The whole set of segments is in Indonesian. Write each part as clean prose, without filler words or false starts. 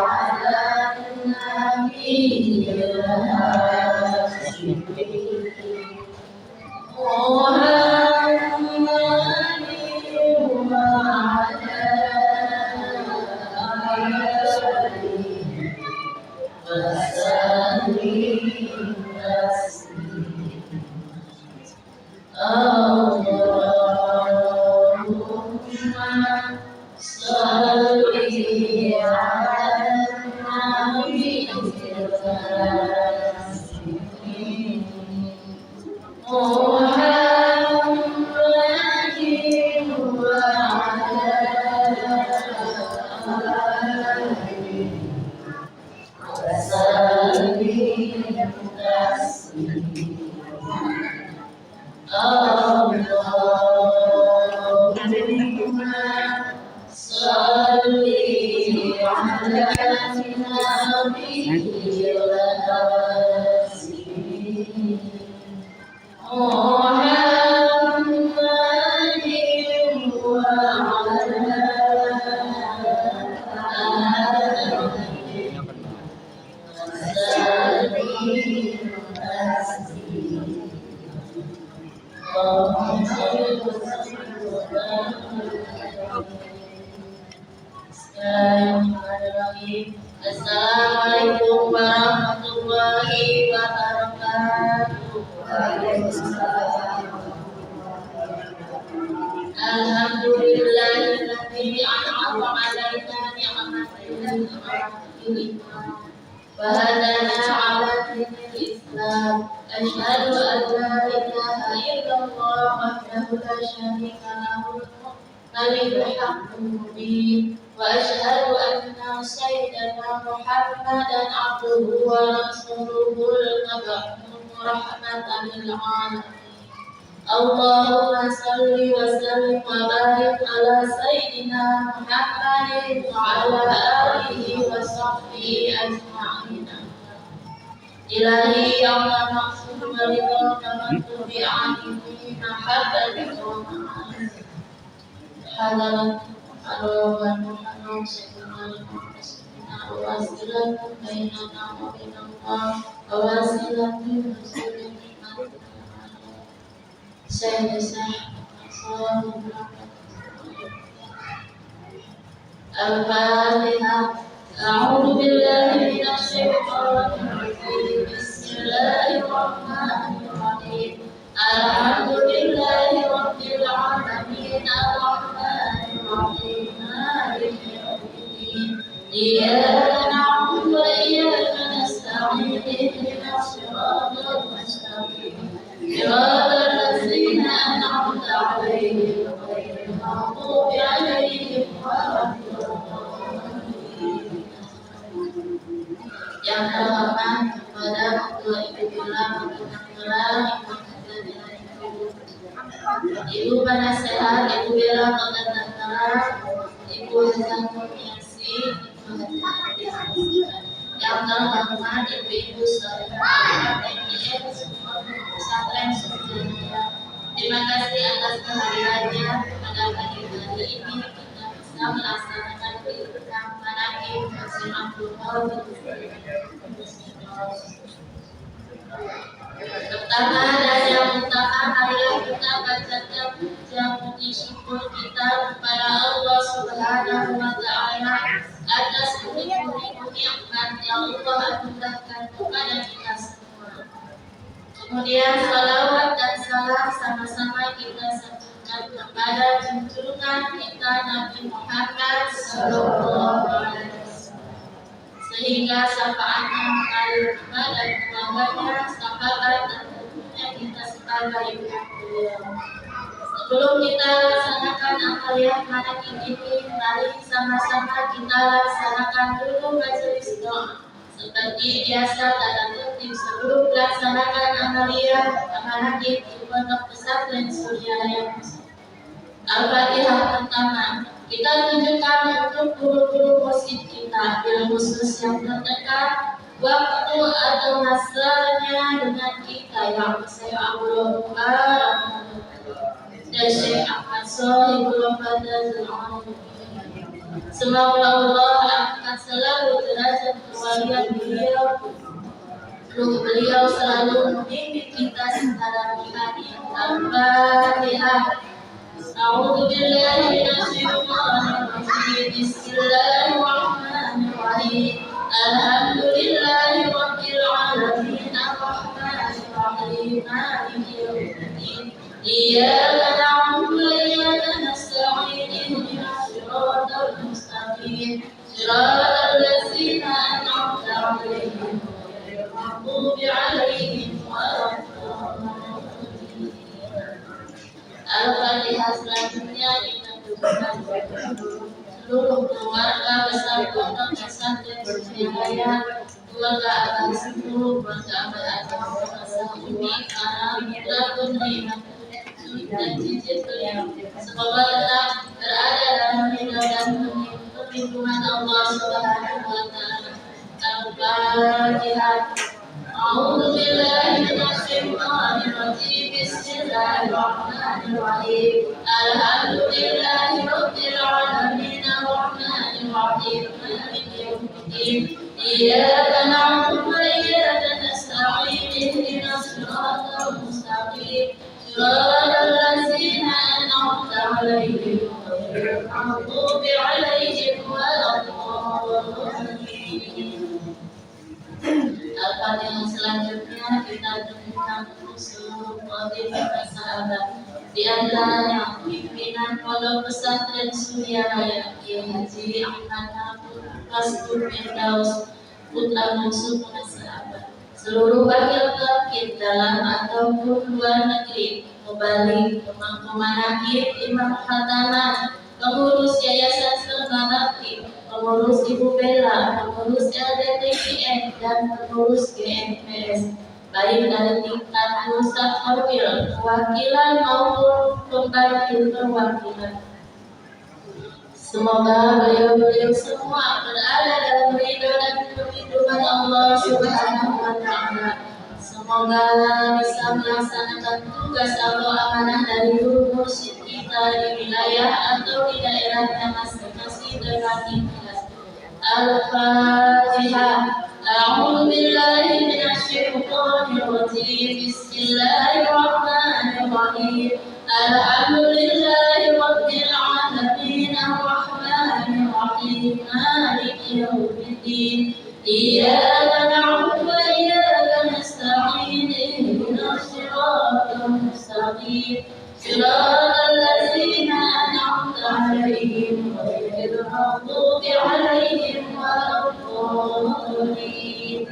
على النبي الهاشمي Assalamualaikum warahmatullahi wabarakatuh. Alhamdulillahilladzi an'ama 'alaina ni'matan wa hadana 'ala dinil Islam. Asyhadu an la ilaha illallah wahdahu la syarika lahu malikul haqqul mubin. وأشهد أن سيدنا محمدا عبده ورسوله المبعوث رحمة للعالمين. اللهم صل وسلم وبارك على سيدنا محمد وعلى آله وصحبه أجمعين. إلهي يا مقصود رضاك مكتوب عني محبتك ومعاني حضرت Allahumma wasilah bainana wa bainallah wa wasilah Al-Fatihah. A'udzu billahi minasy syaithanir rajim. Bismillahirrahmanirrahim. Alhamdulillahi rabbil alamin. Ar-Rahmanir Rahim. Maliki yaumiddin. Iyyaka na'budu wa iyyaka nasta'in. Ihdinas siratal mustaqim. Siratal ladzina an'amta 'alaihim ghairil maghdubi 'alaihim waladdallin. Yang terhormat kepada Ketua Ibu Bila Ibu Penasehat Ibu Bila Ibu Hasan Kurniasi, yang terhormat Ibu-Ibu Saudara PNIM Pesantren Sudiraya. Terima kasih atas kehadirannya pada pagi hari ini. Kita bisa melaksanakan kegiatan manaqib Haji Abdul Qadir. Pertama dan yang utama, marilah kita bacakan puja puji syukur kita kepada Allah Subhanahu wa Ta'ala atas beribu-ribu nikmat yang Allah anugerahkan kepada kita semua. Kemudian salawat dan salam sama-sama kita satukan kepada junjungan kita Nabi Muhammad Sallallahu Alaihi Wasallam, sehingga syafaatnya mengalir kepada keluarganya, sahabat dan tentunya kita sebagai umat beliau. Sebelum kita laksanakan amaliyah manaqib ini, mari sama-sama kita laksanakan dulu majelis doa. Seperti biasa dalam tertib sebelum melaksanakan amaliyah manaqib di Pondok Pesantren Sudiraya. Al-Fatihah pertama, kita tunjukkan untuk guru-guru musik kita, bil khusus yang terdekat, waktu atau masanya dengan kita yang saya Abdul Qadir dan Syekh Ahmad Sohibul Fadazul Alim. Semoga Allah angkat selalu derajat kewalian beliau. Beliau selalu membimbing kita secara rohani. Al-Fatihah. A'udzu billahi minasyaitonir rajim. Bismillahirrahmanirrahim. Alhamdulillahi rabbil alamin. Ar-Rahmanir Rahim. Maliki yaumiddin. Iyyaka na'budu wa iyyaka nasta'in. Ihdinas siratal mustaqim. Siratal ladzina an'amta 'alaihim ghairil maghdubi 'alaihim waladdallin. Al-Fatihah. Selanjutnya kita doakan seluruh keluarga besar pondok pesantren Suciaya, keluarga Abah Situ, keluarga Abah Adam, Umi, para putra putri dan cicit beliau. Semoga tetap berada dalam ridha dan perlindungan Allah Subhanahu wa Ta'ala. Al-Fatihah. A'udzu billahi minasyaitonir rajim. Bismillahirrahmanirrahim. Alhamdulillahi rabbil alamin. Ar-Rahmanir Rahim. Maliki yaumiddin. Iyyaka na'budu wa iyyaka nasta'in. Ihdinas siratal mustaqim. Siratal ladzina an'amta 'alaihim ghairil maghdubi 'alaihim waladdallin. Al-Fatihah. Selanjutnya kita dengarkan seluruh khotibah sahabat, di antaranya pimpinan pondok pesantren Surya Raya Kiai Haji Ahmad Nafur Kastur Firdaus putra bungsu sahabat, seluruh wakil terkait dalam ataupun luar negeri, mubalik, pemangku manakib, imam khataman, pengurus yayasan Serbakti, pengurus Ibu Bella, pengurus LDTPN, dan pengurus GMPS, baik dari tingkat pusat wakil, perwakilan maupun pembantu perwakilan. Semoga beliau-beliau semua berada dalam ridho dan perlindungan Allah Subhanahu wa Ta'ala. Semoga bisa melaksanakan tugas atau amanah dari guru mursyid kita di wilayah atau di daerahnya masing-masing dengan ikhlas. Al-Fatihah. A'udzu billahi minasyaitonir rajim. Bismillahirrahmanirrahim. Alhamdulillahi rabbil alamin. Ar-Rahmanir Rahim. Maliki yaumiddin. Iyyaka na'budu wa iyyaka nasta'in. Ihdinas siratal mustaqim. Siratal ladzina an'amta 'alaihim ghairil maghdubi 'alaihim waladdallin.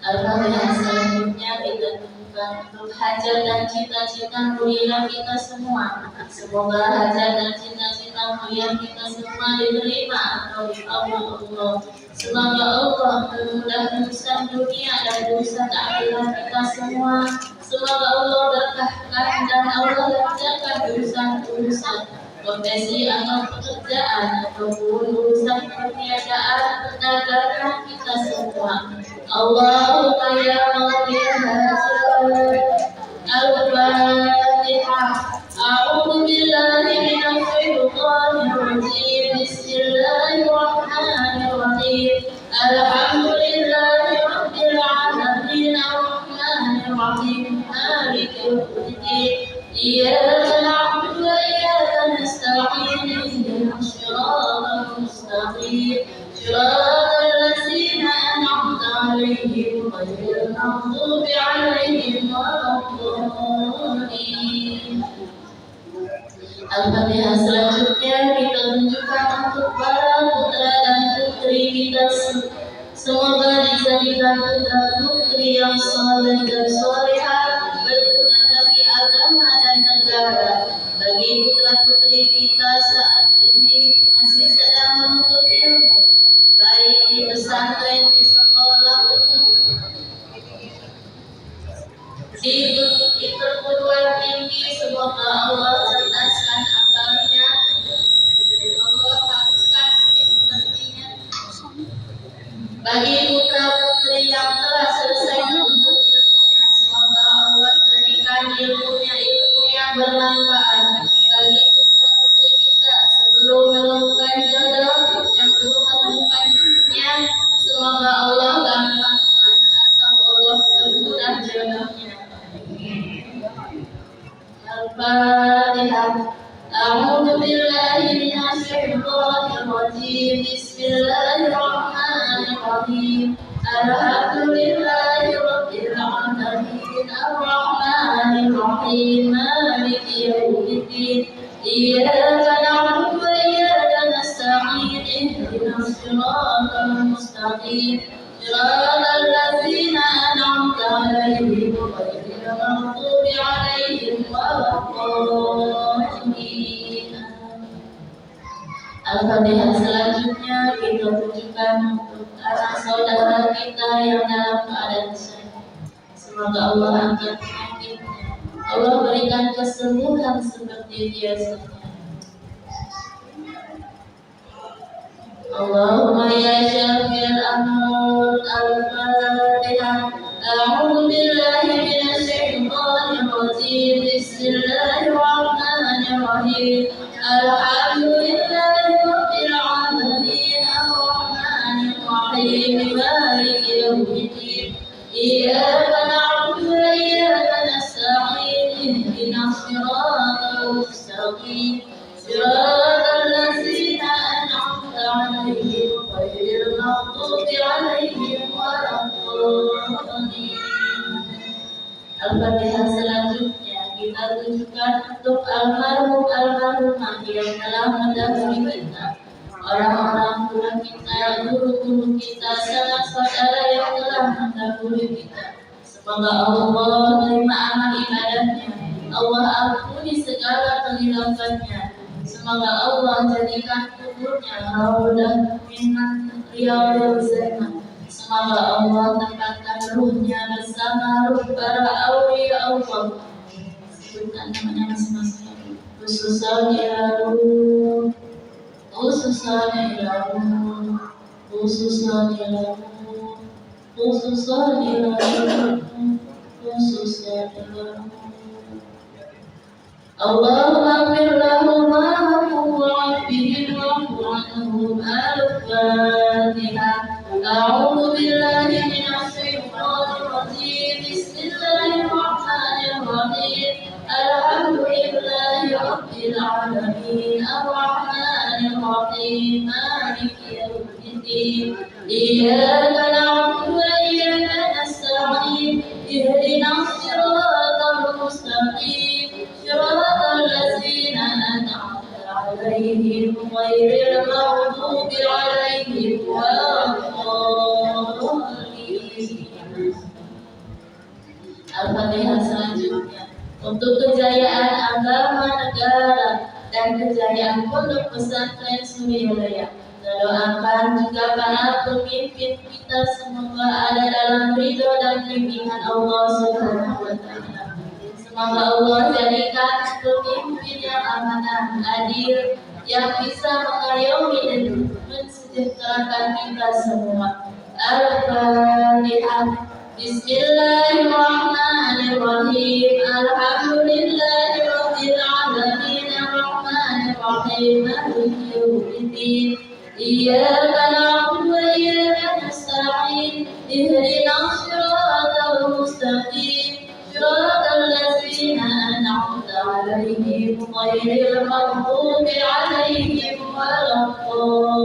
Al-Fatihah. Selanjutnya kita bukan untuk hajat dan cita-cita mulia kita semua. Semoga hajat dan cita-cita mulia kita semua diterima atau dikabul. Semoga Allah memudahkan urusan dunia dan urusan akhirat kita semua. Semoga Allah berkahkan dan Allah lancarkan urusan-urusan profesi atau pekerjaan ataupun urusan perniagaan perdagangan kita semua. Allahumma ya mawliyah Al-Fatihah. A'udzu billahi minasy syaithanir rajim. Bismillahirrahmanirrahim. Alhamdulillahi rabbil alamin. Ar-Rahmanir Rahim. Maliki yaumiddin. Iyyaka na'budu wa iyyaka nasta'in. Ihdinas siratal mustaqim. Siratal ladzina an'amta 'alaihim ghairil maghdubi 'alaihim waladdallin. Al-Fatihah. Selanjutnya kita tunjukkan untuk para putra dan putri kita, semoga dijadikan putra putri yang saleh dan salehah, berguna bagi agama dan negara. Bagi putra putri kita saat ini masih sedang menuntut ilmu, baik di pesantren, di sekolah umum, di perguruan tinggi. Semoga Allah cerdaskan akalnya, Allah hapuskan penyakitnya. Bagi putra putri yang telah selesai menuntut ilmunya, semoga Allah berikan ilmunya ilmu yang bermanfaat. Bagi putra putri kita sebelum menemukan jodoh الفاتحة. أعوذ بالله من الشيطان الرجيم. بسم الله الرحمن الرحيم. الحمد لله رب العالمين الرحمن الرحيم مالك يوم الدين. إياك نعبد وإياك نستعين. اهدنا الصراط المستقيم صراط الذين أنعمت عليهم غير المغضوب عليهم ولا الضالين. Al-Fatihah. Selanjutnya kita tujukan untuk anak saudara kita yang dalam keadaan sakit. Semoga Allah angkat penyakitnya, Allah berikan kesembuhan seperti biasanya. Allahumma ya syafi'al amr. Al-Fatihah. A'udzu billahi minasy syaithanir rajim. Bismillahirrahmanirrahim. Alhamdulillahi rabbil alamin arrahmanir rahim maliki yaumiddin. Iyyaka na'budu wa iyyaka nasta'in. Ihdinas siratal mustaqim siratal ladzina an'amta 'alaihim ghairil maghdubi 'alaihim waladdallin. Al-Fatihah. Selanjutnya kita tujukan untuk almarhumah yang telah mendahului kita, orang-orang tua kita, guru-guru kita, sanak saudara yang telah mendahului kita. Semoga Allah menerima amal ibadahnya, Allah ampuni segala kehilafan-nya. Semoga Allah jadikan kuburnya raudhah min riyadhil jannah. Semoga Allah tempatkan ruhnya bersama ruh para aulia Allah. Sebutkan namanya masing-masing. Khususan ilahu, khususan ilahu, khususan ilahu, khususan ilahu, khususan ilahu. Allahumma ighfir lahum warhamhum wa'afihim wa'fu anhum. Al-Fatihah. A'udzu billahi minasy syaithanir rajim. Bismillahirrahmanirrahim. Alhamdulillahi rabbil alamin arrahmanir rahim maliki yaumiddin. Iyyaka na'budu wa iyyaka nasta'in. Ihdinas siratal mustaqim siratal ladzina an'amta 'alaihim ghairil maghdubi 'alaihim waladdallin. Al-Fatihah. Selanjutnya untuk kejayaan agama negara dan kejayaan pondok pesantren Suryadaya, kita doakan juga para pemimpin kita semoga ada dalam ridho dan bimbingan Allah Subhanahu wa Ta'ala. Semoga Allah jadikan pemimpin yang amanah, adil, yang bisa mengayomi dan mensejahterakan kita semua. Al-Fatihah. Bismillahirrahmanirrahim. Alhamdulillahi rabbil alamin arrahmanir rahim maliki yaumiddin. Iyyaka na'budu wa iyyaka nasta'in. Ihdinas siratal mustaqim siratal ladzina an'amta 'alaihim ghairil maghdubi 'alaihim waladdallin.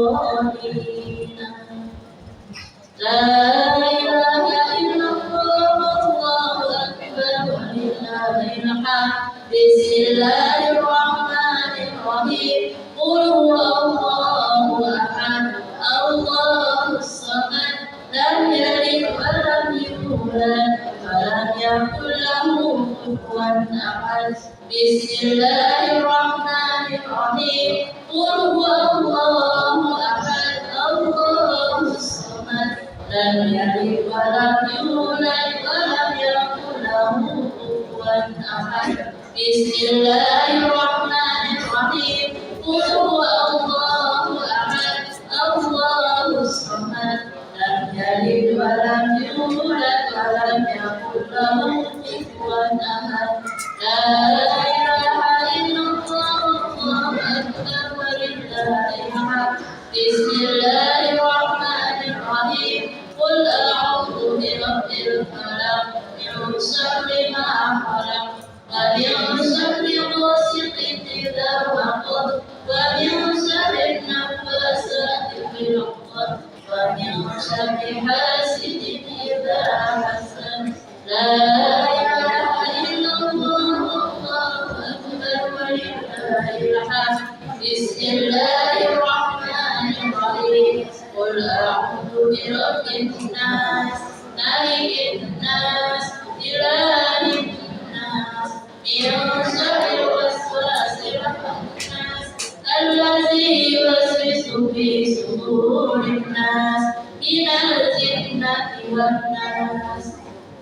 La ilaha illallah wallahu akbar walillahil hamd. Bismillahirrahmanirrahim. Qul huwallahu ahad. Allahus samad. Lam yalid wa lam yulad wa lam yakul lahu kufuwan ahad. Bismillahirrahmanirrahim. Qul huwallahu ahad. Allahus samad. Lam yalid wa lam yulad wa lam yakul lahu kufuwan ahad. Bismillahirrahmanirrahim. Qul huwallahu ahad. Allahus samad. Lam yalid wa lam yulad wa lam yakul lahu kufuwan ahad. La ilaha illallah wallahu akbar walillahil hamd. Bismillahirrahmanirrahim. Qul a'udzu birabbil falaq min syarri ma khalaq wa min syarri ghasiqin إذا وقب ومن شر النفاثات في العقد ومن شر حاسد إذا حسد لا إله إلا الله الله أكبر ولله الحمد بسم الله الرحمن الرحيم قل أعوذ برب الناس ملك الناس إله الناس من شر الوسواس الخناس الذي يوسوس في صدور الناس من الجنة والناس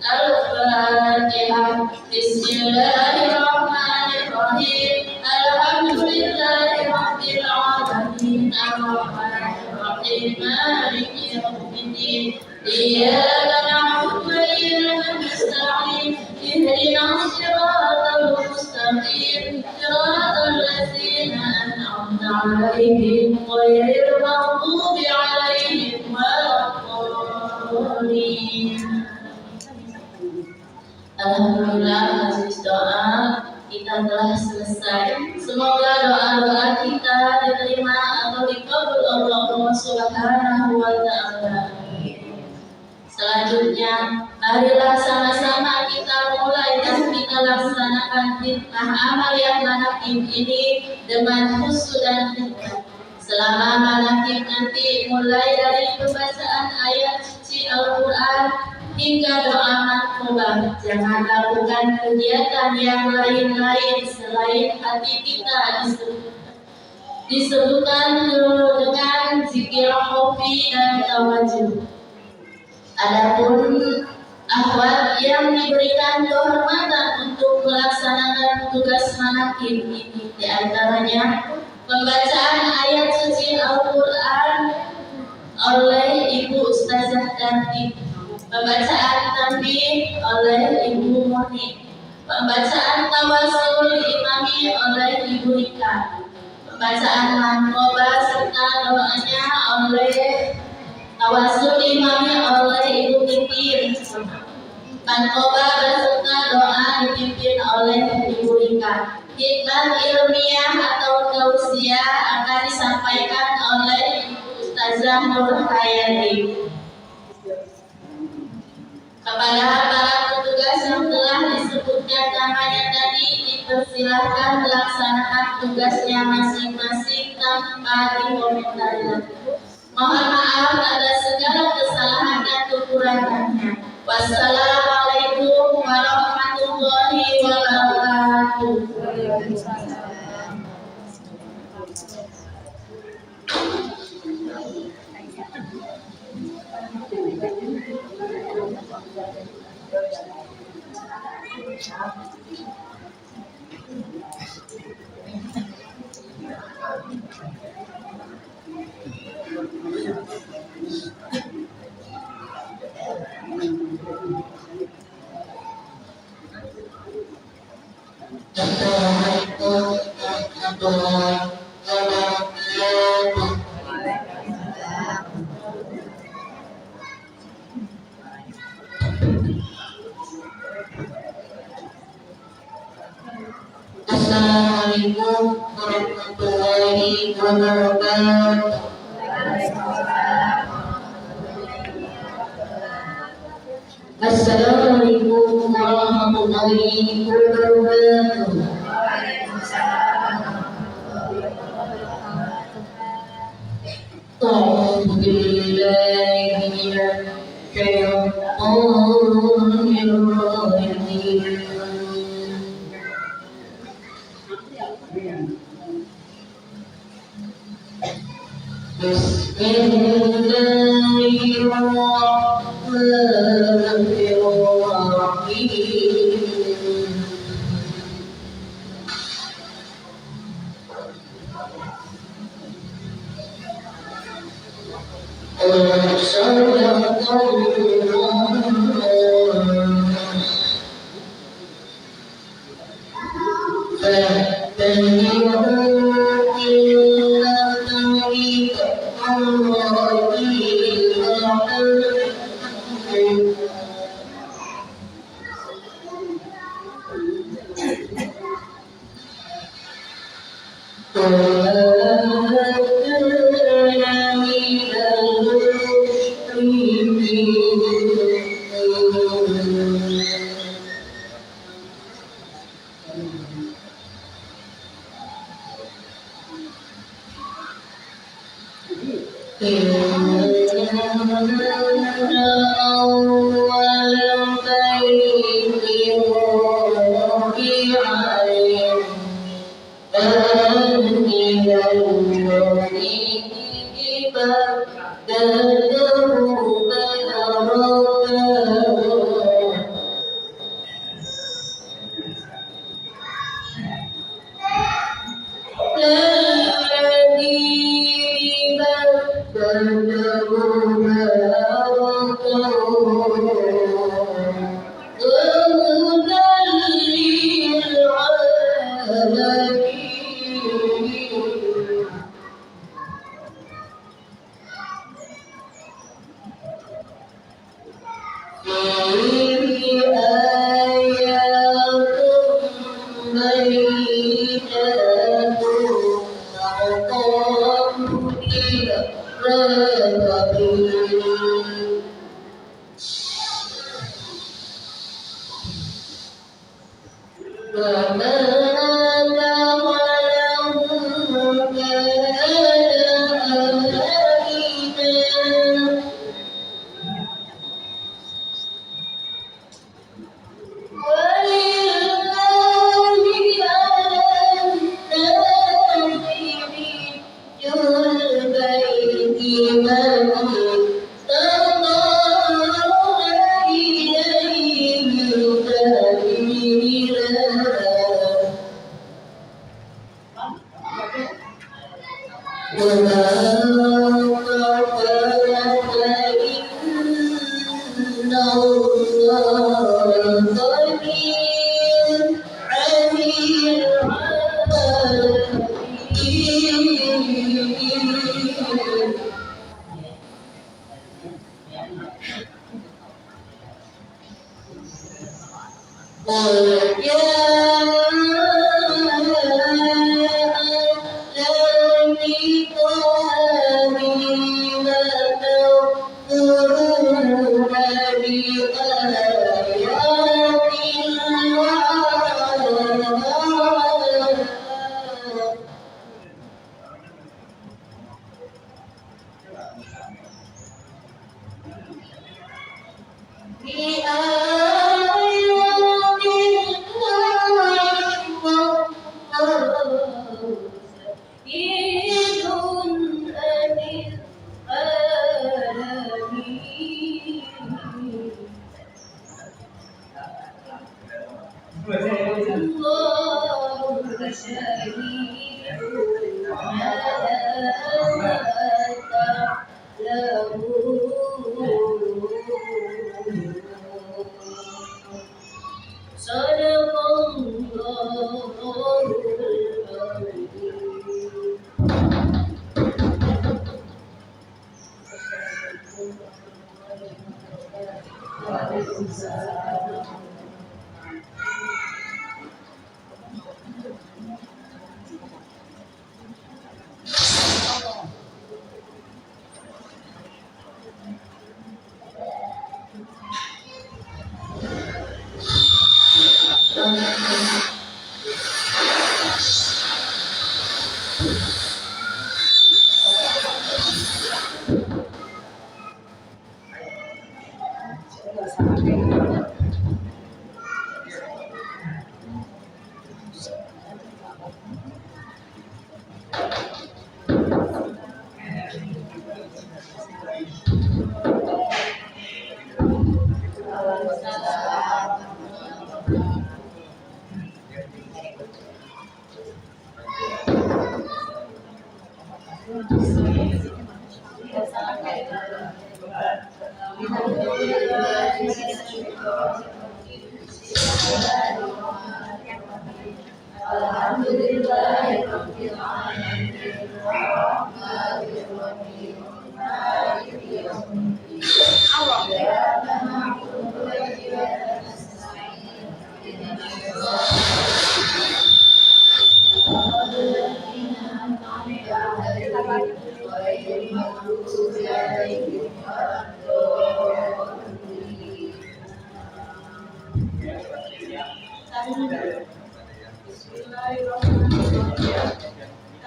الفاتحة بسم الله الرحمن الرحيم الحمد لله رب العالمين الرحمن الرحيم مالك يوم الدين إياك نعبد وإياك نستعين اهدنا الصراط المستقيم صراط الذين أنعمت عليهم غير المغضوب عليهم ولا الضالين. Alhamdulillah, majelis doa kita telah selesai. Semoga doa-doa kita diterima atau dikabul Allah Subhanahu wa Ta'ala. Selanjutnya, marilah sama-sama kita mulai dan kita laksanakan fitnah amal yang manakib ini dengan khusyuk dan khidmat. Selama manakib nanti mulai dari pembacaan ayat suci Al-Quran hingga doa makhluk, jangan lakukan kegiatan yang lain-lain selain hati kita disebutkan dengan zikir khofi dan tawajuh. Adapun akhwat yang diberikan kehormatan untuk melaksanakan tugas manakib ini diantaranya pembacaan ayat suci Al-Quran oleh Ibu Ustazah Danti, pembacaan tanbih oleh Ibu Moni, pembacaan tawasul imami oleh Ibu Rika, pembacaan manqobah serta doanya oleh tawasul imami oleh Ibu Titin, manqobah beserta doa dipimpin oleh Ibu Rika. Khidmat ilmiah atau tausiah akan disampaikan oleh Ibu Ustazah Nur Hayati. Kepada para petugas yang telah disebutkan namanya tadi, dipersilahkan melaksanakan tugasnya masing-masing tanpa dikomentari. Mohon maaf atas segala kesalahan dan kekurangannya. Wassalamualaikum warahmatullahi wabarakatuh. Assalamualaikum warahmatullahi wabarakatuh. Assalamualaikum warahmatullahi wabarakatuh. A'udzu billahi minasy syaithanir rajim. Bismillahirrahmanirrahim.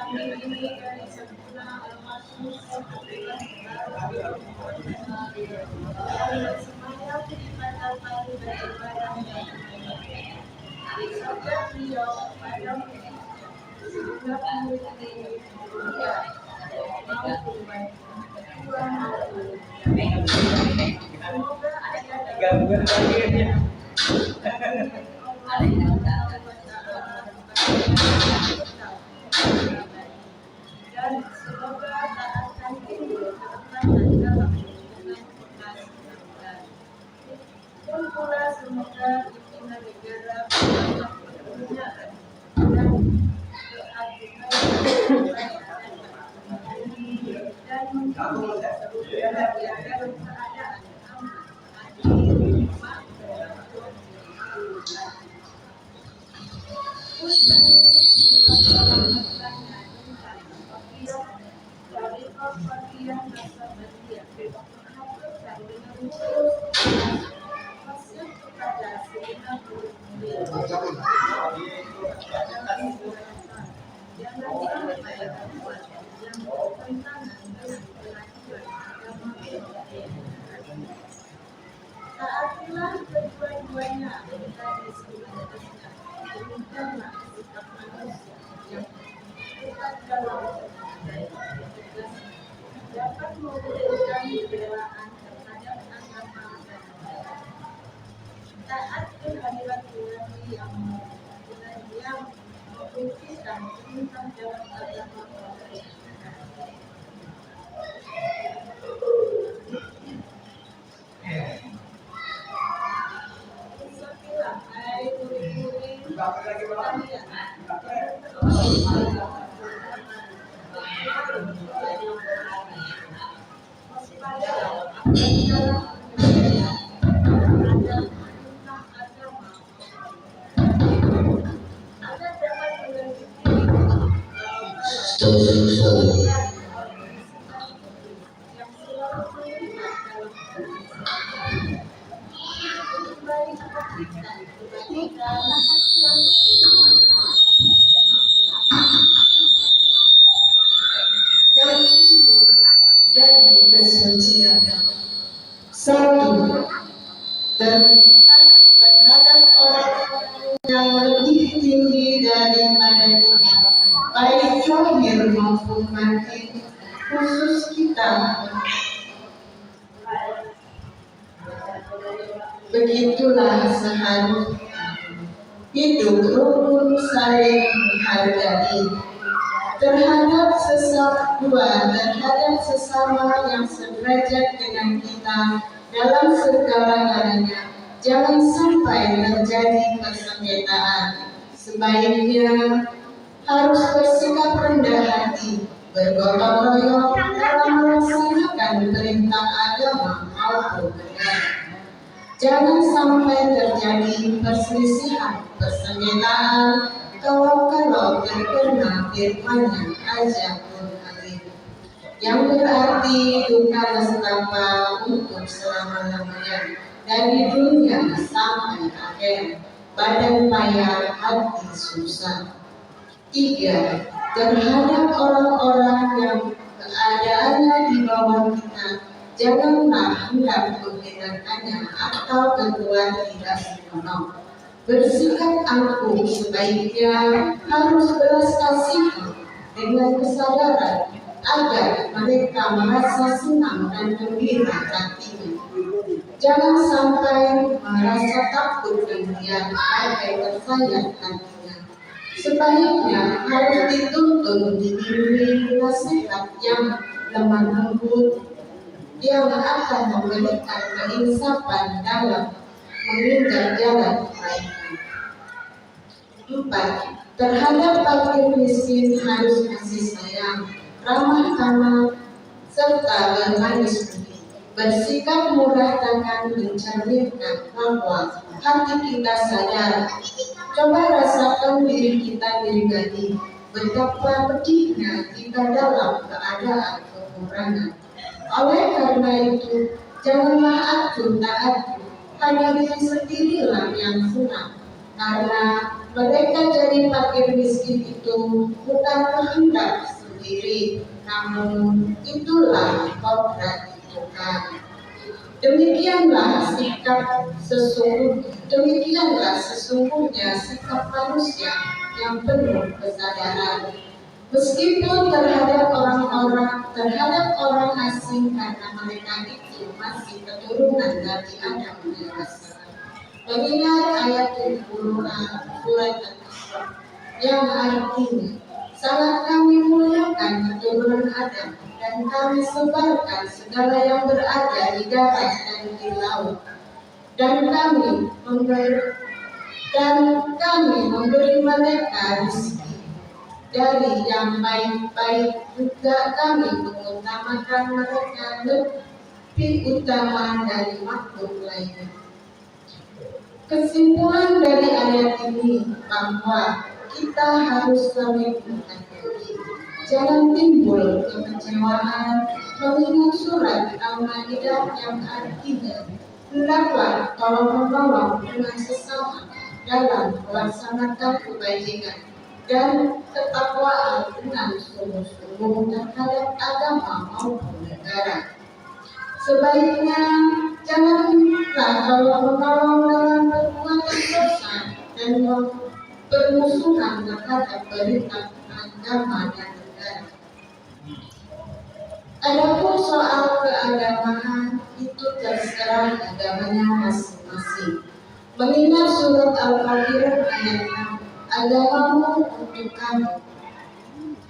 kambing ini dari sempurna almarhum Abdullah semalam di mata pagi barang sabda beliau pada sebuah memiliki dia mau kurban dua mau semoga ada dan semoga tak akan timbul keretakan dalam hubungan perkasih dan pula semoga pimpinan negara berkepentingan dan dan menjaga dalam keadaan aman taatilah kedua-duanya dari sebenarnya demikianlah sikap manusia yang tetap dalam dapat mewujudkan pembelaan terhadap agama dan negara. Taat kehadiran Ilahi yang membuktikan perintah dalam agama Allah. Dari kesucian. Satu, terhadap orang yang lebih tinggi daripada kita, baik zahir maupun batin, khusus kita. Begitulah seharusnya hidup rukun saling menghargai terhadap sesama yang sederajat dengan kita dalam segala halnya. Jangan sampai terjadi persengketaan. Sebaiknya harus bersikap rendah hati, bergotong royong dalam melaksanakan perintah agama maupun negara. Jangan sampai terjadi perselisihan, persengketaan, kalau terkena firman-Nya ajabun alim, yang berarti duka nestapa untuk selama-lamanya dari dunia sampai akhir, badan payah hati susah. 3. Terhadap orang-orang yang keadaannya di bawah kita, janganlah hendak menghinakannya atau berbuat tidak senonoh. Bersikap angkuh sebaiknya harus belas kasihan dengan kesadaran agar mereka merasa senang dan gembira hatinya. Jangan sampai merasa takut dan diam agar tersayat hatinya. Sebaiknya harus dituntun diiringi nasihat yang lemah lembut yang akan memberikan keinsafan dalam menginjak jalan kebaikan. 4. Terhadap fakir miskin harus kasih sayang, ramah tamah, serta bermanis budi. Bersikap murah tangan mencerminkan bahwa hati kita sadar. Coba rasakan diri kita pribadi, betapa pedihnya kita dalam keadaan kekurangan. Oleh karena itu, janganlah acuh tak acuh, hanya diri sendirilah yang senang, karena mereka jadi fakir miskin itu bukan kehendak sendiri, namun itulah kodrat Tuhan. Demikianlah sesungguhnya sikap manusia yang penuh kesadaran. Meskipun terhadap orang asing, karena mereka itu masih keturunan dari Adam dan Hawa. Mengingat ayat 70 surat Al-Isra yang artinya, sangat kami muliakan keturunan Adam dan kami sebarkan segala yang berada di darat dan di laut, dan kami memberi mereka rezeki dari yang baik-baik, juga kami mengutamakan mereka lebih utama dari makhluk lainnya. Kesimpulan dari ayat ini bahwa kita harus saling menghargai. Jangan timbul kekecewaan mengingat surat Al-Maidah yang artinya, hendaklah tolong-menolong dengan sesama dalam melaksanakan kebajikan dan ketakwaan dengan sungguh-sungguh terhadap agama maupun negara. Sebaiknya janganlah tolong-menolong dalam perbuatan dosa dan permusuhan terhadap perintah agama dan negara. Adapun soal keagamaan itu terserah agamanya masing-masing. Mengingat surat Al-Fatihah ayat 6, agamamu untuk kamu,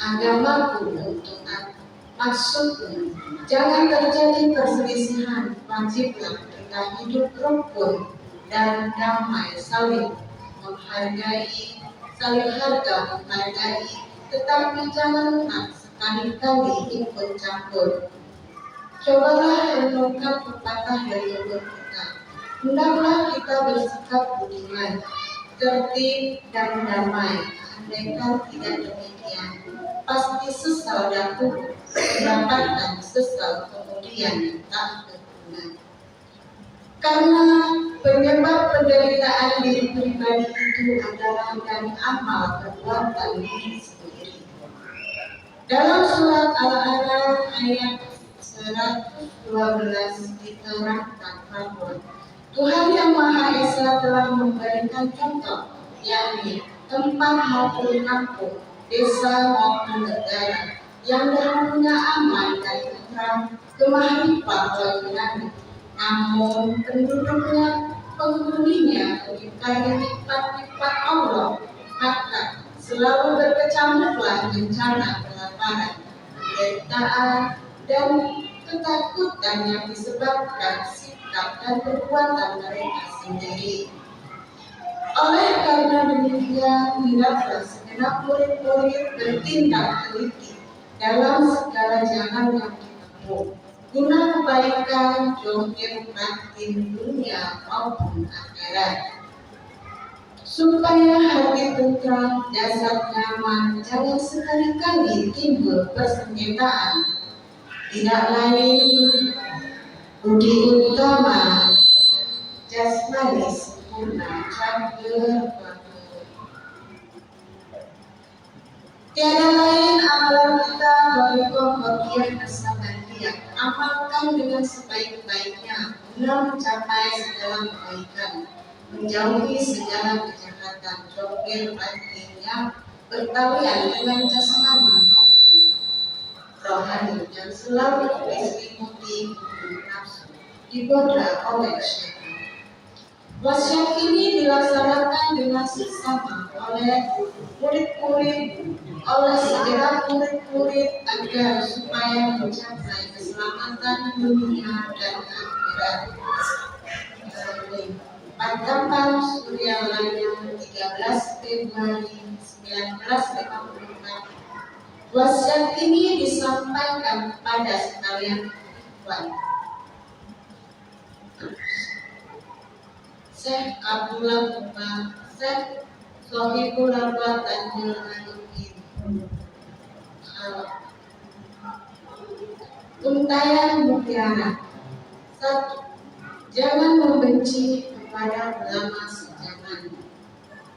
agamaku untuk aku. Maksudnya, jangan terjadi perselisihan. Wajiblah kita hidup rukun dan damai, saling menghargai, tetapi janganlah sekali-kali ikut campur. Cobalah renungkan pepatah dari leluhur kita. Hendaklah kita bersikap budiman, tertib dan damai. Andaikan tidak demikian, pasti sesal dahulu, mendapatkan sesal kemudian tak berguna. Karena penyebab penderitaan diri pribadi itu adalah dari amal perbuatan diri sendiri. Dalam surat Al-An'am ayat 112 diterangkan bahwa Tuhan Yang Maha Esa telah memberikan contoh, yakni tempat maupun kampung, desa maupun negara, yang dahulunya aman dari perang kemahlifat lainnya, namun penghuninya mengingkari nikmat-nikmat Allah, maka selalu berkecamuklah bencana kelaparan, penderitaan, dan ketakutan yang disebabkan sikap dan perbuatan mereka sendiri. Oleh karena demikian, hendaklah segenap murid-murid bertindak teliti dalam segala jalan yang ditempuh, guna kebaikan zahir batin dunia maupun akhirat, supaya hati tentram, jasad nyaman. Jangan sekali-kali timbul persengketaan. Tidak lain budi utama jasmani sempurna campur. Tiada lain amalan kita berikan bagian kesabarian. Amalkan dengan sebaik-baiknya guna mencapai segala kebaikan, menjauhi segala kejahatan, zahir batinnya bertalian dengan jasmani rohani, dan selalu diselimuti nafsu, digoda oleh syaitan. Wasiat ini dilaksanakan dengan seksama oleh murid-murid, oleh segenap murid-murid agar supaya mencapai keselamatan dunia dan akhirat. Pada Surya Layang 13 Februari 1954. Wasiat ini disampaikan kepada sekalian ikhwan. Syekh Abdullah Umar, Syekh Sohibul Arwah Tanjil Arifin. Untayan mutiara. 1. Jangan membenci kepada ulama sejaman.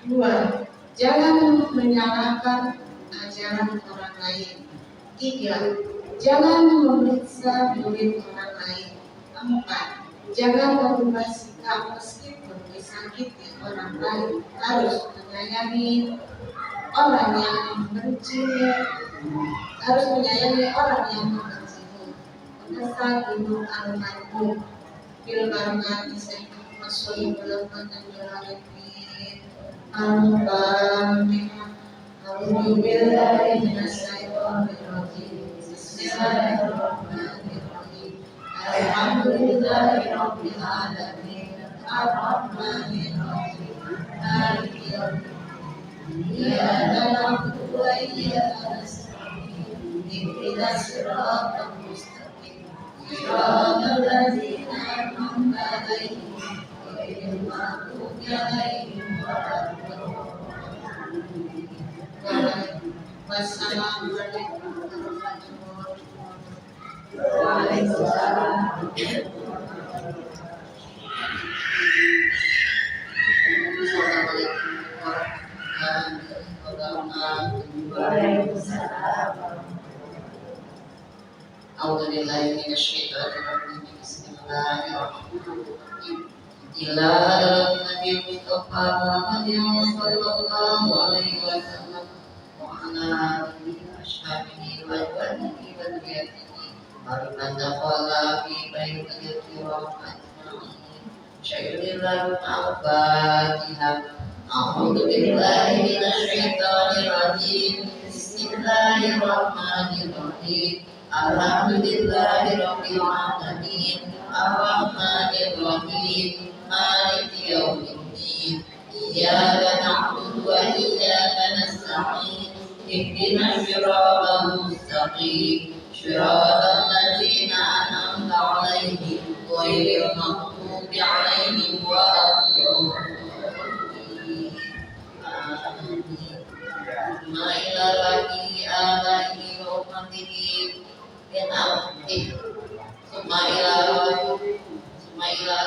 2. Jangan menyalahkan ajaran orang lain. 3. Jangan memeriksa murid orang lain. 4. Jangan merubah sikap meskipun disakiti orang lain. Harus menyayangi orang yang membencimu. Harus menyayangi orang yang membencimu. Mendesak gunung al-Marbun. Bil barakati sayyidina Rasulullah sallallahu Al-Fatihah. A'udzu billahi minasyaitonir rajim. Bismillahirrahmanirrahim. Alhamdulillahi rabbil alamin. Ar-Rahmanir Rahim. Maliki yaumiddin. Iyyaka na'budu wa iyyaka nasta'in. Ihdinas siratal mustaqim. Siratal ladzina an'amta 'alaihim ghairil maghdubi 'alaihim Wassalamualaikum warahmatullahi wabarakatuh. A'udzubillahi minasyaitonir rajim. Bismillahirrahmanirrahim. Ila Nabi Mustafa Muhammadin sallallahu alaihi wasallam wa ala alihi wa ashabihi wa alihi wa dzurriyyatihi man dakhala fi baitihi rahmatan syai'illahu al-Fatihah. A'udzu billahi minasyaitonir rajim. Bismillahirrahmanirrahim. Alhamdulillahi rabbil alamin. Ar-Rahmanir Rahim. Maliki yaumiddin. Iyyaka na'budu wa iyyaka nasta'in. Ihdinas siratal mustaqim. Siratal ladzina an'amta 'alaihim ghairil maghdubi 'alaihim waladdallin. Amin. Ma ila laki alaihi wa ummatihi bina'abdih. Summa ila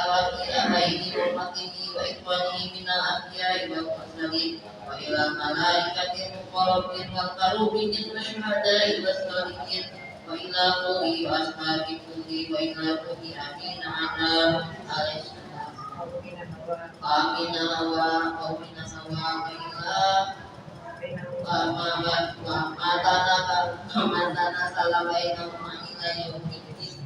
waki alaihi wa ummatihi wa ikhwanihi minal anbiya'i wal mursalin wa ila malaikatil muqarrabin wal karubin wa syuhada'i was salihin wa ila qawli wa ashabi kulli wa ila qawli amina ala alaihi salam wa amina wa qawmina sawa wa ila Matana salawaina ila yaumiddin.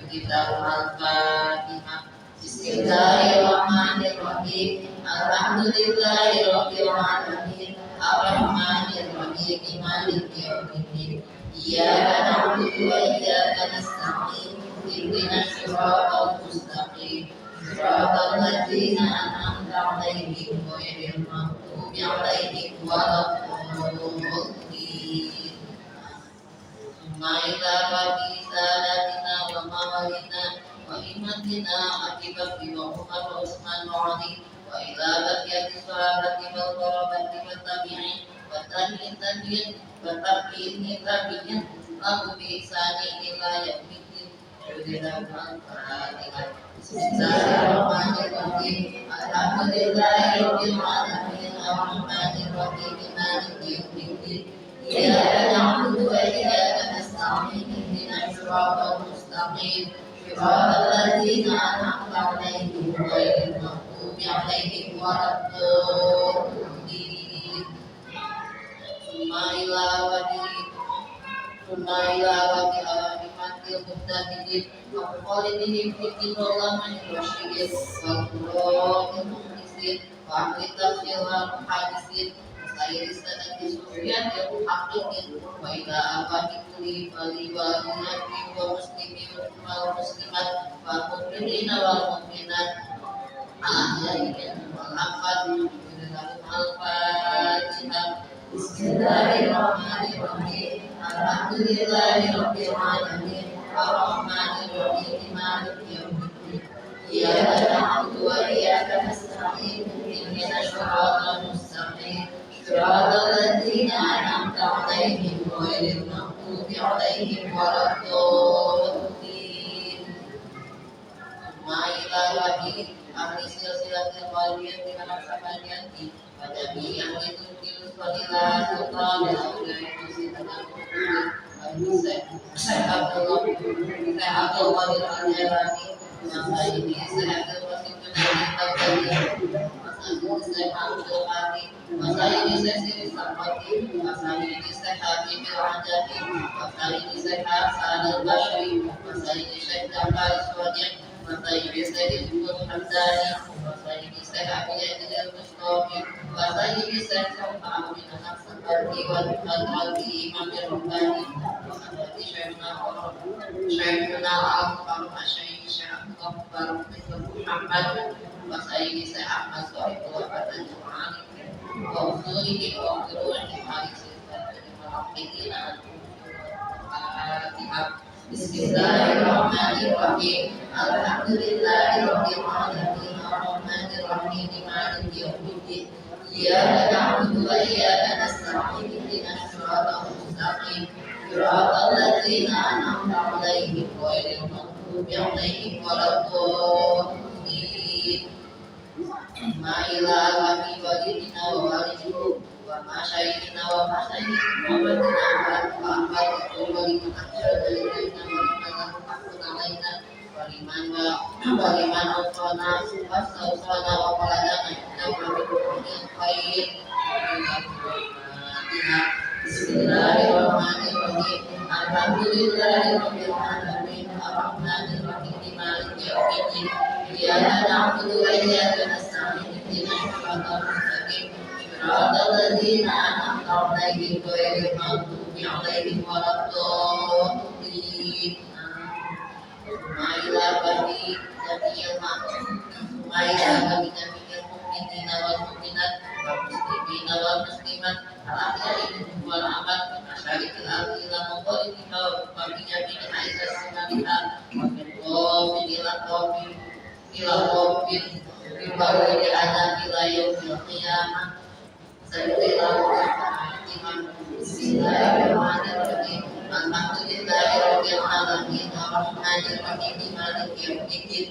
Al-Fatihah. Bismillahirrahmanirrahim. Alhamdulillahi rabbil alamin. Ar-Rahmanir Rahim. Maliki yaumiddin. Iyyaka na'budu wa iyyaka nasta'in. Ihdinas siratal mustaqim. Siratal ladzina an'amta 'alaihim ghairil maghdubi 'alaihim waladdallin. Maila bagi sadatina wa mawalina wa imatina Abi wa Umar wa Utsman wa Ali wa ila baqiyati sahabati wal qarabati wat tabi'in wa tabi'in wa tabi'in lalu bi ihsani ila yaumiddin. Bismillahirrahmanirrahim. Alhamdulillahi rabbil alamin. Ar-Rahmanir Rahim. Maliki yaumiddin. Iyyaka na'budu wa iyyaka nasta'in. Ihdinas siratal mustaqim. Siratal ladzina an'amta 'alaihim ghairil maghdubi 'alaihim waladdallin. Summa ila wati alimatil muhtadidin wa qalidihim fiddin walaman rasyidin wa qura'il muhdisin wa ahli tafsir wa muhadisin sayri sanati suriyan yang hakikin wa ila abadi kuli bali wa nabi wa muslimin wa muslimat wa mu'minina wa mu'minat al-ahyain wal amwat al-Fatihah. Bismillahirrahmanirrahim. Alhamdulillahi rabbil alamin. Ar-Rahmanir Rahim. Maliki yaumiddin. Iyyaka na'budu wa iyyaka nasta'in. Ihdinas siratal mustaqim. Siratal ladzina an'amta 'alaihim ghairil maghdubi 'alaihim waladdallin. Ma'ila wajib ahli silsilatil waliyati wa nasabaniyati wa tabi'in itu Fadilah Sultan Al-Aulai Masjid Al-Qur'an Syekh Abdul Qadir Al-Jailani masa ini Syekh Abdul Qadir Al-Jailani Syekh Abdul Qadir masa ini Syekh Siri Sarpati masa ini Syekh Hakim Al-Ajami masa ini Syekh Hasan Al-Bashri masa ini Syekh Jafar Al-Swadiyah masa ini Syekh Ibnu Hamdani masa ini Syekh Abiyadil Al-Mustafi masa ini Syekh Muhammad bin Hasan Al-Qalbi Imam Al-Rabbani masa ini Syekhna Al-Akbar Syekh Abdul Muhammad masa ini Syekh Ahmad Sohibul Badan Al-Qur'ani wa usulihi wa furu'ihi hadis Bismillahirrahmanirrahim. Alhamdulillahirabbil alamin arrahmanir rahim maliki yaumiddin. Iyyaka na'budu wa iyyaka nasta'in ihdinas siratal mustaqim. Siratal ladzina an'amta 'alaihim ghairil maghdubi 'alaihim waladdallin. Ma'ila kami walidina wa walidikum wa masyayikina wa masyayikina wa batina wa ahbatikum wa liman ahsana ilaina wa liman lahu haqqun alaina wa liman awsana wa sawsana wa qaladana inna bikumul khair. Bismillahirrahmanirrahim. Alhamdulillahirabbil alamin arrahmanir rahim maliki yaumiddin. Iyyaka na'budu wa iyyaka nasta'in ihdinas siratal mustaqim. Siratal ladzina an'amta 'alaihim ghairil maghdubi 'alaihim waladdallin. Ma'ila bani jamil mu'minina wal mu'minat wal muslimina wal muslimat al-ahya'i wal amwat masyarikil ardi ila magharibiha wa min yaminiha ila shimaliha wa min qawmin ila qawmin Rimbawai ada ila yaumil qiyamah. Bismillahirrahmanirrahim. Alhamdulillahirabbil alamin arrahmanir rahim maliki yaumiddin.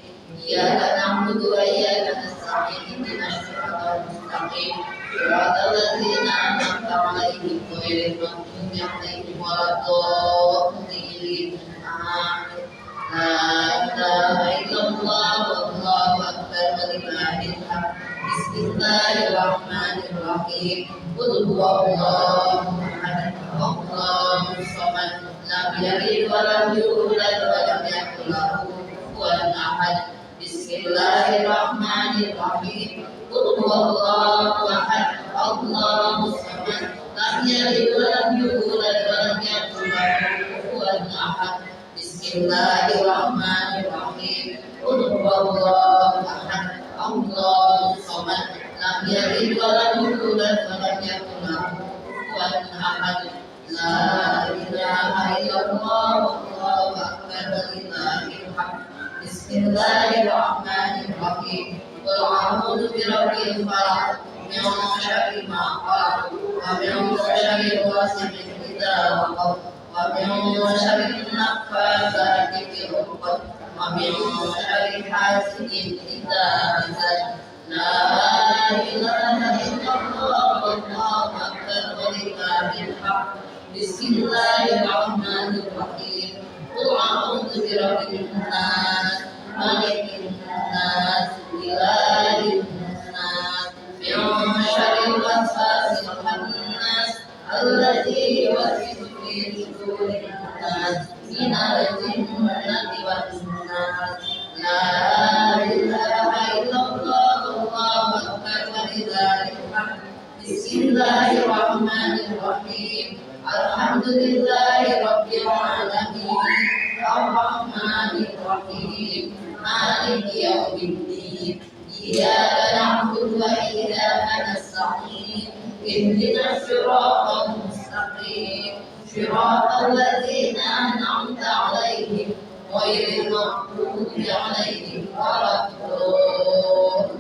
Iyyaka na'budu wa iyyaka nasta'in ihdinas siratal mustaqim. Siratal ladzina an'amta 'alaihim ghairil maghdubi 'alaihim waladdallin. Amin. La ilaha illallah wallahu akbar walillahil hamd. Bismillahirrahmanirrahim. Qul huwallahu ahad, Allahus samad, lam yalid wa lam yulad wa lam yakul lahu kufuwan ahad. Bismillahirrahmanirrahim. Qul huwallahu ahad, Allahus samad, lam yalid wa lam yulad wa lam yakul lahu kufuwan ahad. Bismillahirrahmanirrahim. Qul huwallahu ahad, Allahus samad, lam yalid wa lam yulad wa lam yakul lahu kufuwan ahad. La ilaha illallah wallahu akbar walillahil hamd. Bismillahirrahmanirrahim. Qul a'udzu birabbil falaq min syarri ma khalaq wa min syarri ghasiqin idza waqab wa min syarri naffasati fil 'uqad wa min syarri hasidin idza hasad. La ilaha illallah wallahu akbar walillahil hamd. Bismillahirrahmanirrahim. Qul a'udzu birabbin nas, malikin nas, ilahin nas, min syarril waswasil khannas, alladzi yuwaswisu fi sudurin nas, minal jinnati wan nas. La ilaha illallah wallahu akbar walillahil hamd. Bismillahirrahmanirrahim. Alhamdulillahi rabbil alamin arrahmanir rahim maliki yaumiddin. Iyyaka na'budu wa iyyaka nasta'in ihdinas siratal mustaqim. Siratal ladzina an'amta 'alaihim ghairil maghdubi 'alaihim waladdallin.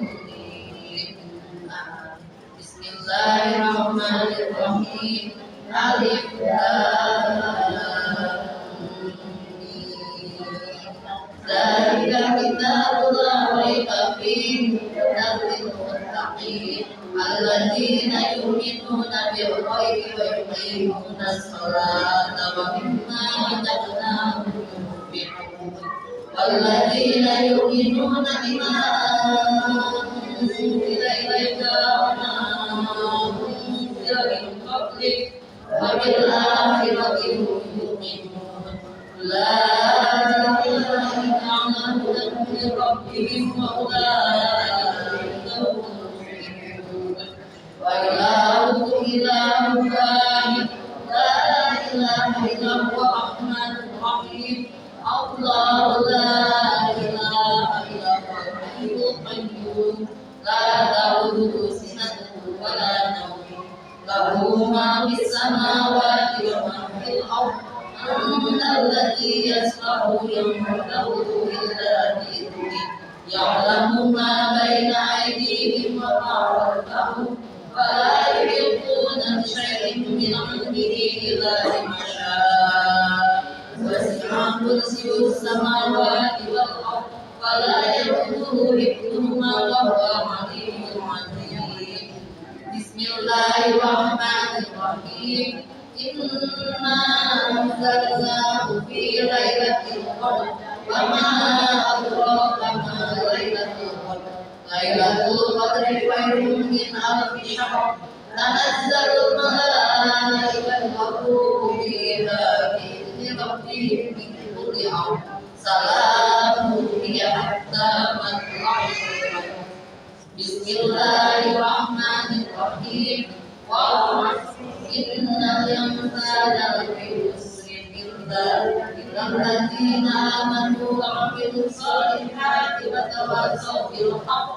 Bismillahirrahmanirrahim. Alif Lam Mim. Dzalika kitabul la raiba fihi hudal lil muttaqin alladzina yu'minuna yu'minuna bil ghaibi wa yuqimuna as-salata wa mimma razaqnahum yunfiqun. Walladzina yu'minuna bima unzila ilayka wa ma unzila min qablik wa bil akhirati hum yuqinun. Ulaika ala hudan min rabbihim wa ulaika humul muflihun. Wa ilahukum ilahun wahid la ilaha illa huwa rahmanur rahim. Allahu la ilaha illa huwal hayyul qayyum la ta'khudhuhu sinatun wa la nawm lahu ma fis samawati wa ma fil ardh. من الذي يسمع ينفعه إلا بإذنه يعلم ما بين أيديهم وما خلفهم ولا يحيطون بشيء من علمه إلا بما شاء وسع كرسيه السماوات والأرض ولا يؤوده حفظهما وهو العلي العظيم. بسم الله الرحمن الرحيم. إنا أنزلناه في ليلة القدر وما أدراك ما ليلة القدر. ليلة القدر خير من ألف شهر. تنزل الملائكة والروح فيها بإذن ربهم من كل أمر. سلام هي حتى مطلع الفجر. بسم الله الرحمن الرحيم. إن الإنسان لفي خسر إلا الذين آمنوا وعملوا الصالحات وتواصوا بالحق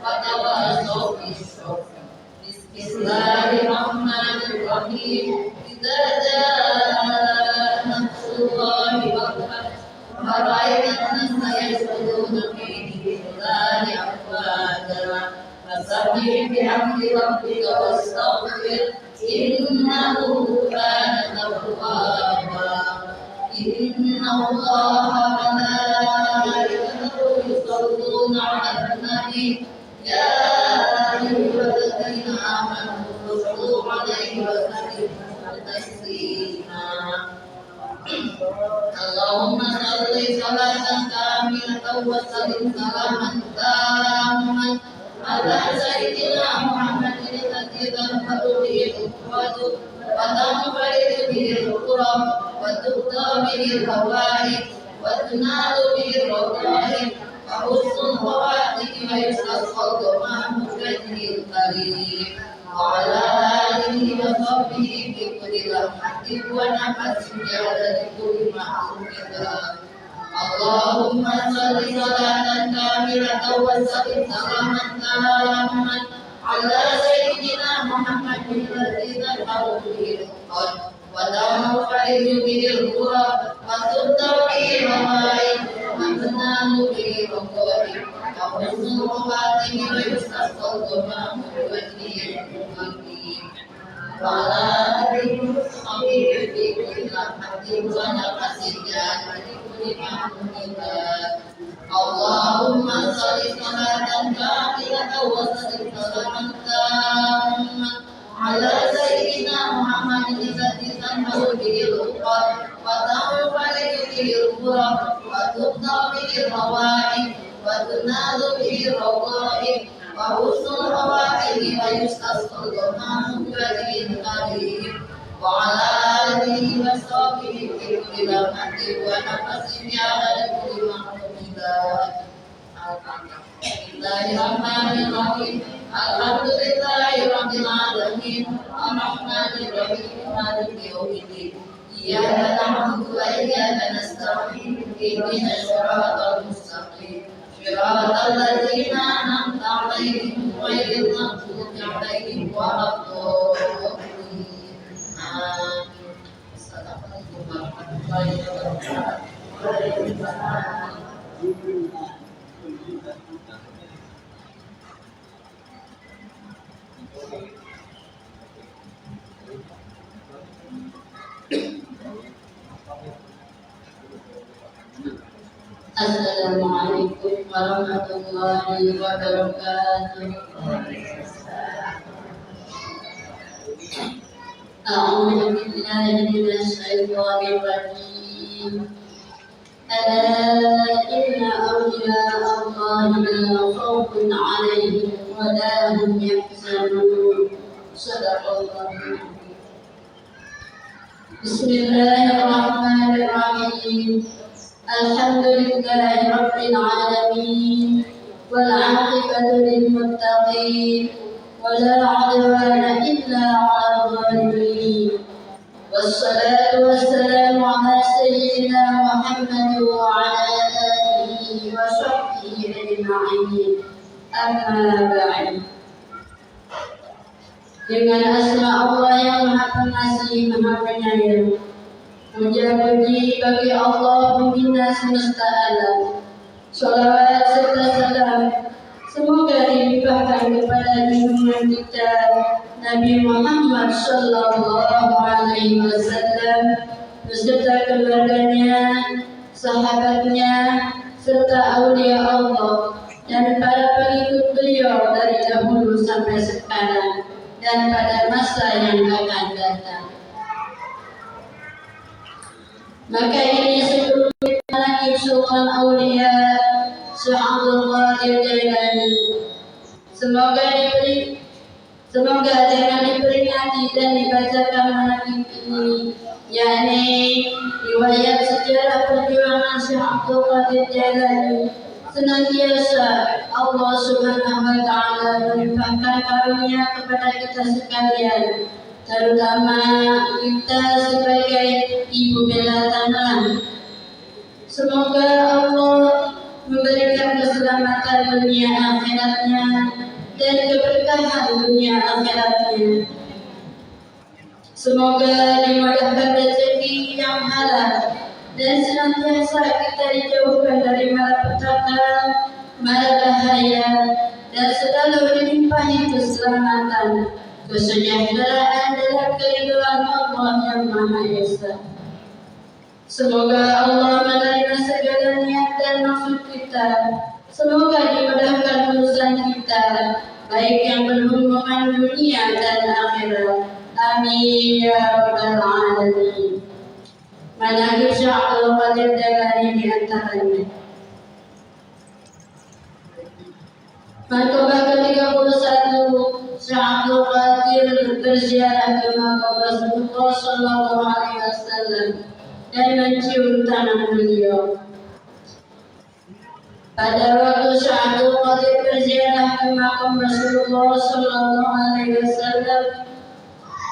وتواصوا بالصبر. بسم الله الرحمن الرحيم. إذا جاء نصر الله والفتح ورأيت الناس يدخلون في دين الله أفواجا فسبح بحمد ربك واستغفر إنه كان توابا. إن الله وملائكته يصلون على النبي يا أيها الذين آمنوا صلوا عليه وسلموا تسليما. اللهم صل صلاة كاملة وسلم سلاما تاما على سيدنا محمد الذي تنفذ به الأخوة وتنفرد به الكرم وتؤتى به الهوائج وتنال به الرغائب وحسن الخواتم ويستسقى الغمام بوجهه الكريم وعلى آله وصحبه في كل لمحة ونفس بعدد كل معصوم. اللهم صل صلاة كاملة وسلم سلاما تاما على سيدنا محمد الذي تذهب به الأخر وتنفرج به الكرب وتبدأ به الهوائج وتنال به الرغائب وحسن الخواتم ويستسقى الغمام بوجهه الكريم وعلى آله وصحبه في كل لمحة ونفس بعدد اللهم صل صلاة كاملة وسلم سلاما تاما على سيدنا محمد الذي تنفذ به الأخر وتنفرج به الكرب وتبدأ به الهوائج وتنال به الرغائب وحسن الخواتم ويستسقى الغمام بوجهه الكريم وعلى آله وصحبه في كل لمحة ونفس بعدد كل معلومات. بسم الله الرحمن الرحيم. الحمد لله رب العالمين الرحمن الرحيم مالك يوم الدين. إياك نعبد وإياك نستعين اهدنا الصراط المستقيم صراط الذين أنعمت عليهم غير المغضوب عليهم ولا الضالين. Assalamualaikum warahmatullahi wabarakatuh. Assalamualaikum warahmatullahi wabarakatuh. أعوذ بالله من الشيطان الرجيم ألا إن أولياء الله لا خوف عليهم ولا هم يحزنون صدق الله العظيم. بسم الله الرحمن الرحيم الحمد لله رب العالمين والعاقبة للمتقين ولا عدوان إلا على الظالمين والصلاة والسلام على سيدنا محمد وعلى آله وصحبه أجمعين أما بعد. Dengan asma Allah yang Maha Pengasih, Maha Penyayang, puja-puji bagi Allah Pembina semesta alam. Salawat serta salam semoga dilimpahkan kepada junjungan kita Nabi Muhammad sallallahu alaihi wasallam beserta keluarganya, sahabatnya, serta aulia Allah dan para pengikut beliau dari dahulu sampai sekarang dan pada masa yang akan datang. Maka ini sebelum kita lagi Sultan Aulia Syekh Abdul Qadir Jailani, semoga dengan diperingati dan dibacakan malam ini, yakni riwayat sejarah perjuangan Syekh Abdul Qadir Jailani, senantiasa Allah Subhanahu wa Ta'ala melimpahkan karunia kepada kita sekalian, terutama kita sebagai ibu bela tanah. Semoga Allah memberikan keselamatan dunia akhiratnya dan keberkahan dunia akhiratnya. Semoga dimudahkan rezeki yang halal dan senantiasa kita dijauhkan dari malapetaka, mara bahaya, dan selalu dilimpahi keselamatan, kesejahteraan dalam keridhaan Allah yang Maha Esa. Semoga Allah menerima segala niat dan maksud kita. Semoga dimudahkan urusan kita, baik yang berhubungan dunia dan akhirat. Amin ya rabbal alamin. Manaqib Syekh Abdul Qadir Jailani di antaranya. Manqabah ke-31, Syekh Abdul Qadir berziarah ke makam Rasulullah sallallahu alaihi wasallam dan mencium tangan beliau. Pada waktu Syekh Abdul Qadir berziarah ke makam Rasulullah sallallahu alaihi wasallam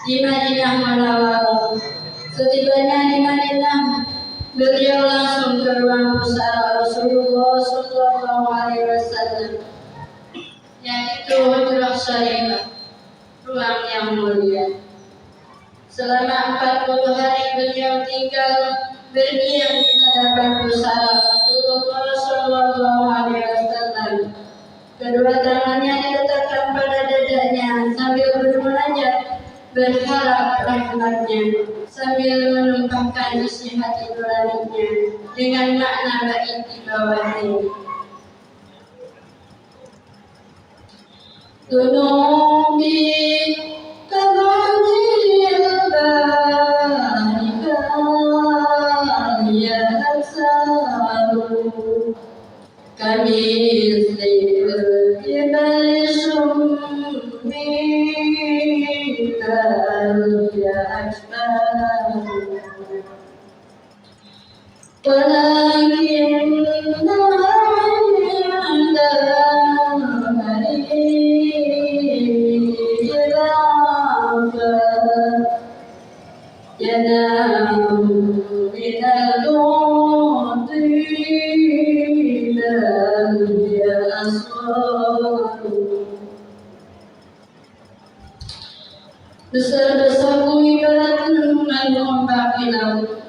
di Madinah Munawwarah, setibanya di Madinah, beliau langsung ke ruang pusara Rasulullah sallallahu alaihi wasallam, yaitu Hujrah Syarifah, ruang yang mulia. Selama 40 hari beliau tinggal berdiam di hadapan pusara Rasulullah sallallahu alaihi wasallam. Kedua tangannya diletakkan pada dadanya sambil bermunajat, berharap rahmatnya, sambil menumpahkan isi hati nuraninya dengan makna bait di bawahnya. Tunubi kabajil barika ya aksaru kamisli ibaisum mintal ya aksaru walakin besar-besarku ibarat gunungan ombak di laut,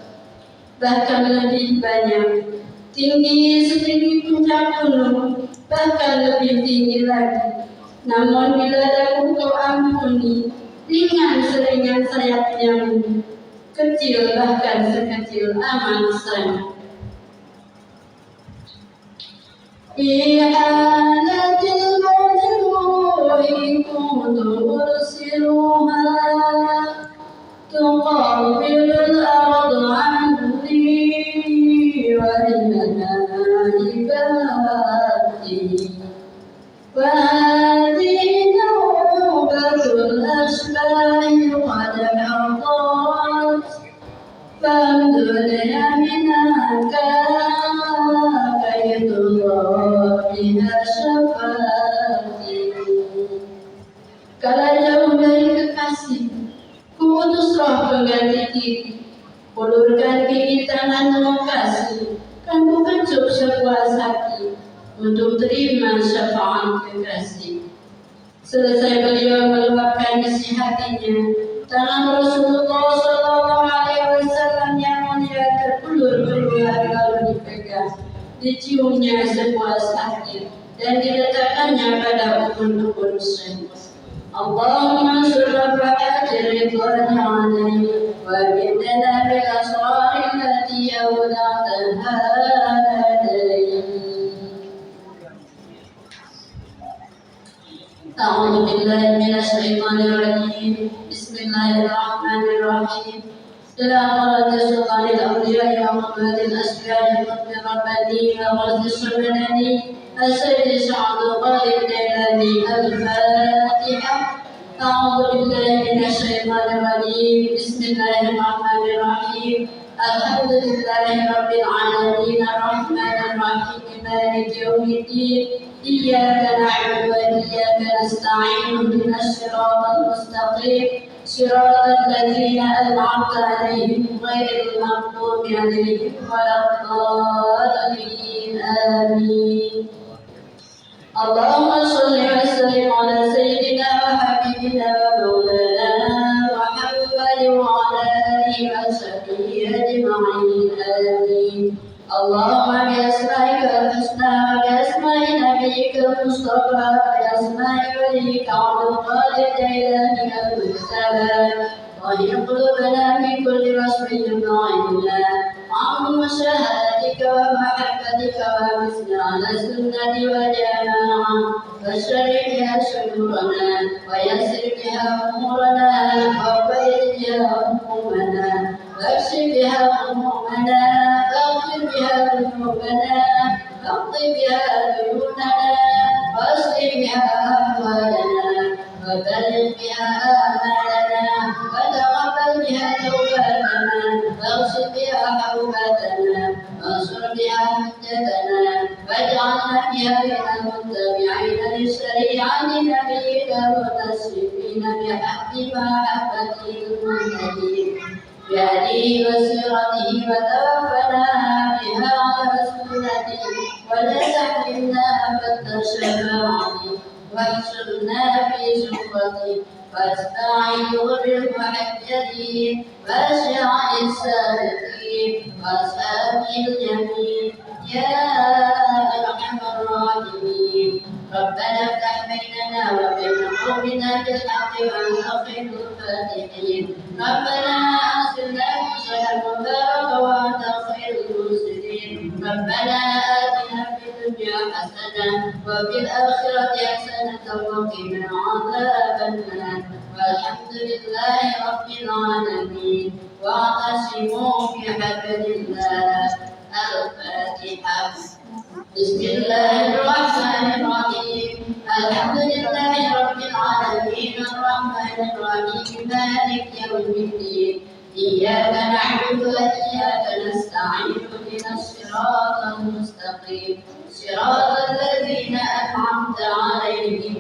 bahkan lebih banyak, tinggi setinggi puncak gunung, bahkan lebih tinggi lagi. Namun bila daku kau ampuni, ringan seringan sayap nyamuk, kecil bahkan sekecil aman sana. I'anatil majruhi kuntu ursiluha تقبل الأرض عني وإنها عبادي وهذه نوبة الأشباه قد حضرت فامدد يمينك كي تضاء بها شفاعتي. Kala jauh dari kekasih, ku utus roh pengganti gigi, ulurkan gigi tanganmu kasih, kan ku kecup sepuas hati untuk terima syafaat kekasih. Selesai beliau meluapkan isi hatinya, tangan Rasulullah SAW yang mulia terulur keluar lalu dipegang, diciumnya sepuas hati dan diletakkannya pada ukun-ukun syaitan. اللهم انصر رفعات الرضوان عليه وابدنا بالاسرار التي اودعتها لديه. أعوذ بالله من الشيطان الرجيم. بسم الله الرحمن الرحيم. إلى حضرة سلطان الأولياء وقوة الأسباب قطب رباني وغرز الشملاني السيد سعد القادر الجيلاني. الفاتحة. أعوذ بالله من الشيطان الرجيم. بسم الله الرحمن الرحيم. الحمد لله رب العالمين الرحمن الرحيم مالك يوم الدين إياك نعبد وإياك نستعين اهدنا الصراط المستقيم صراط الذين أنعمت عليهم غير المغضوب عليهم ولا الضالين آمين. اللهم صل وسلم على سيدنا وحبيبنا ومولانا محمد وعلى آله وصحبه أجمعين آمين. اللهم بأسمائك الحسنى وبأسماء نبيك المصطفى وبأسماء وليك عبد القادر الجيلاني المجتبى طهر قلوبنا من كل وصف يبعدنا عن مشاهدتك ومحبتك ومثل على السنة والجماعة فاشرح بها صدورنا ويسر بها أمورنا وبيض بها همومنا واكشف بها همومنا واغفر بها ذنوبنا واقض بها ديوننا واصلح بها أحوالنا وبلغ بها آمالنا وتقبل بها توباتنا واغسل بها حوباتنا وانصر بها حجتنا واجعلنا بها من المتبعين لشريعة نبيك المتسلمين بحق محبته المنتهين بهديه وسيرته وتوفنا بها على سنته ولا تحرمنا أبد شفاعته واحشرنا في زمرته واستعين بالمحجتين واشعر السالكين واصحابه الجميل يا أرحم الراحمين. ربنا افتح بيننا وبين قومنا بالحق وأنت خير الفاتحين. ربنا أرسلنا رسلا مباركا وأنت خير المرسلين. ربنا آتنا في الدنيا حسنة وفي الآخرة حسنة وقنا عذاب النار والحمد لله رب العالمين. واعتصموا بحبل الله. الفاتحة. بسم الله الرحمن الرحيم. الحمد لله رب العالمين الرحمن الرحيم مالك يوم الدين إياك نعبد وإياك نستعين اهدنا الصراط المستقيم صراط الذين أنعمت عليهم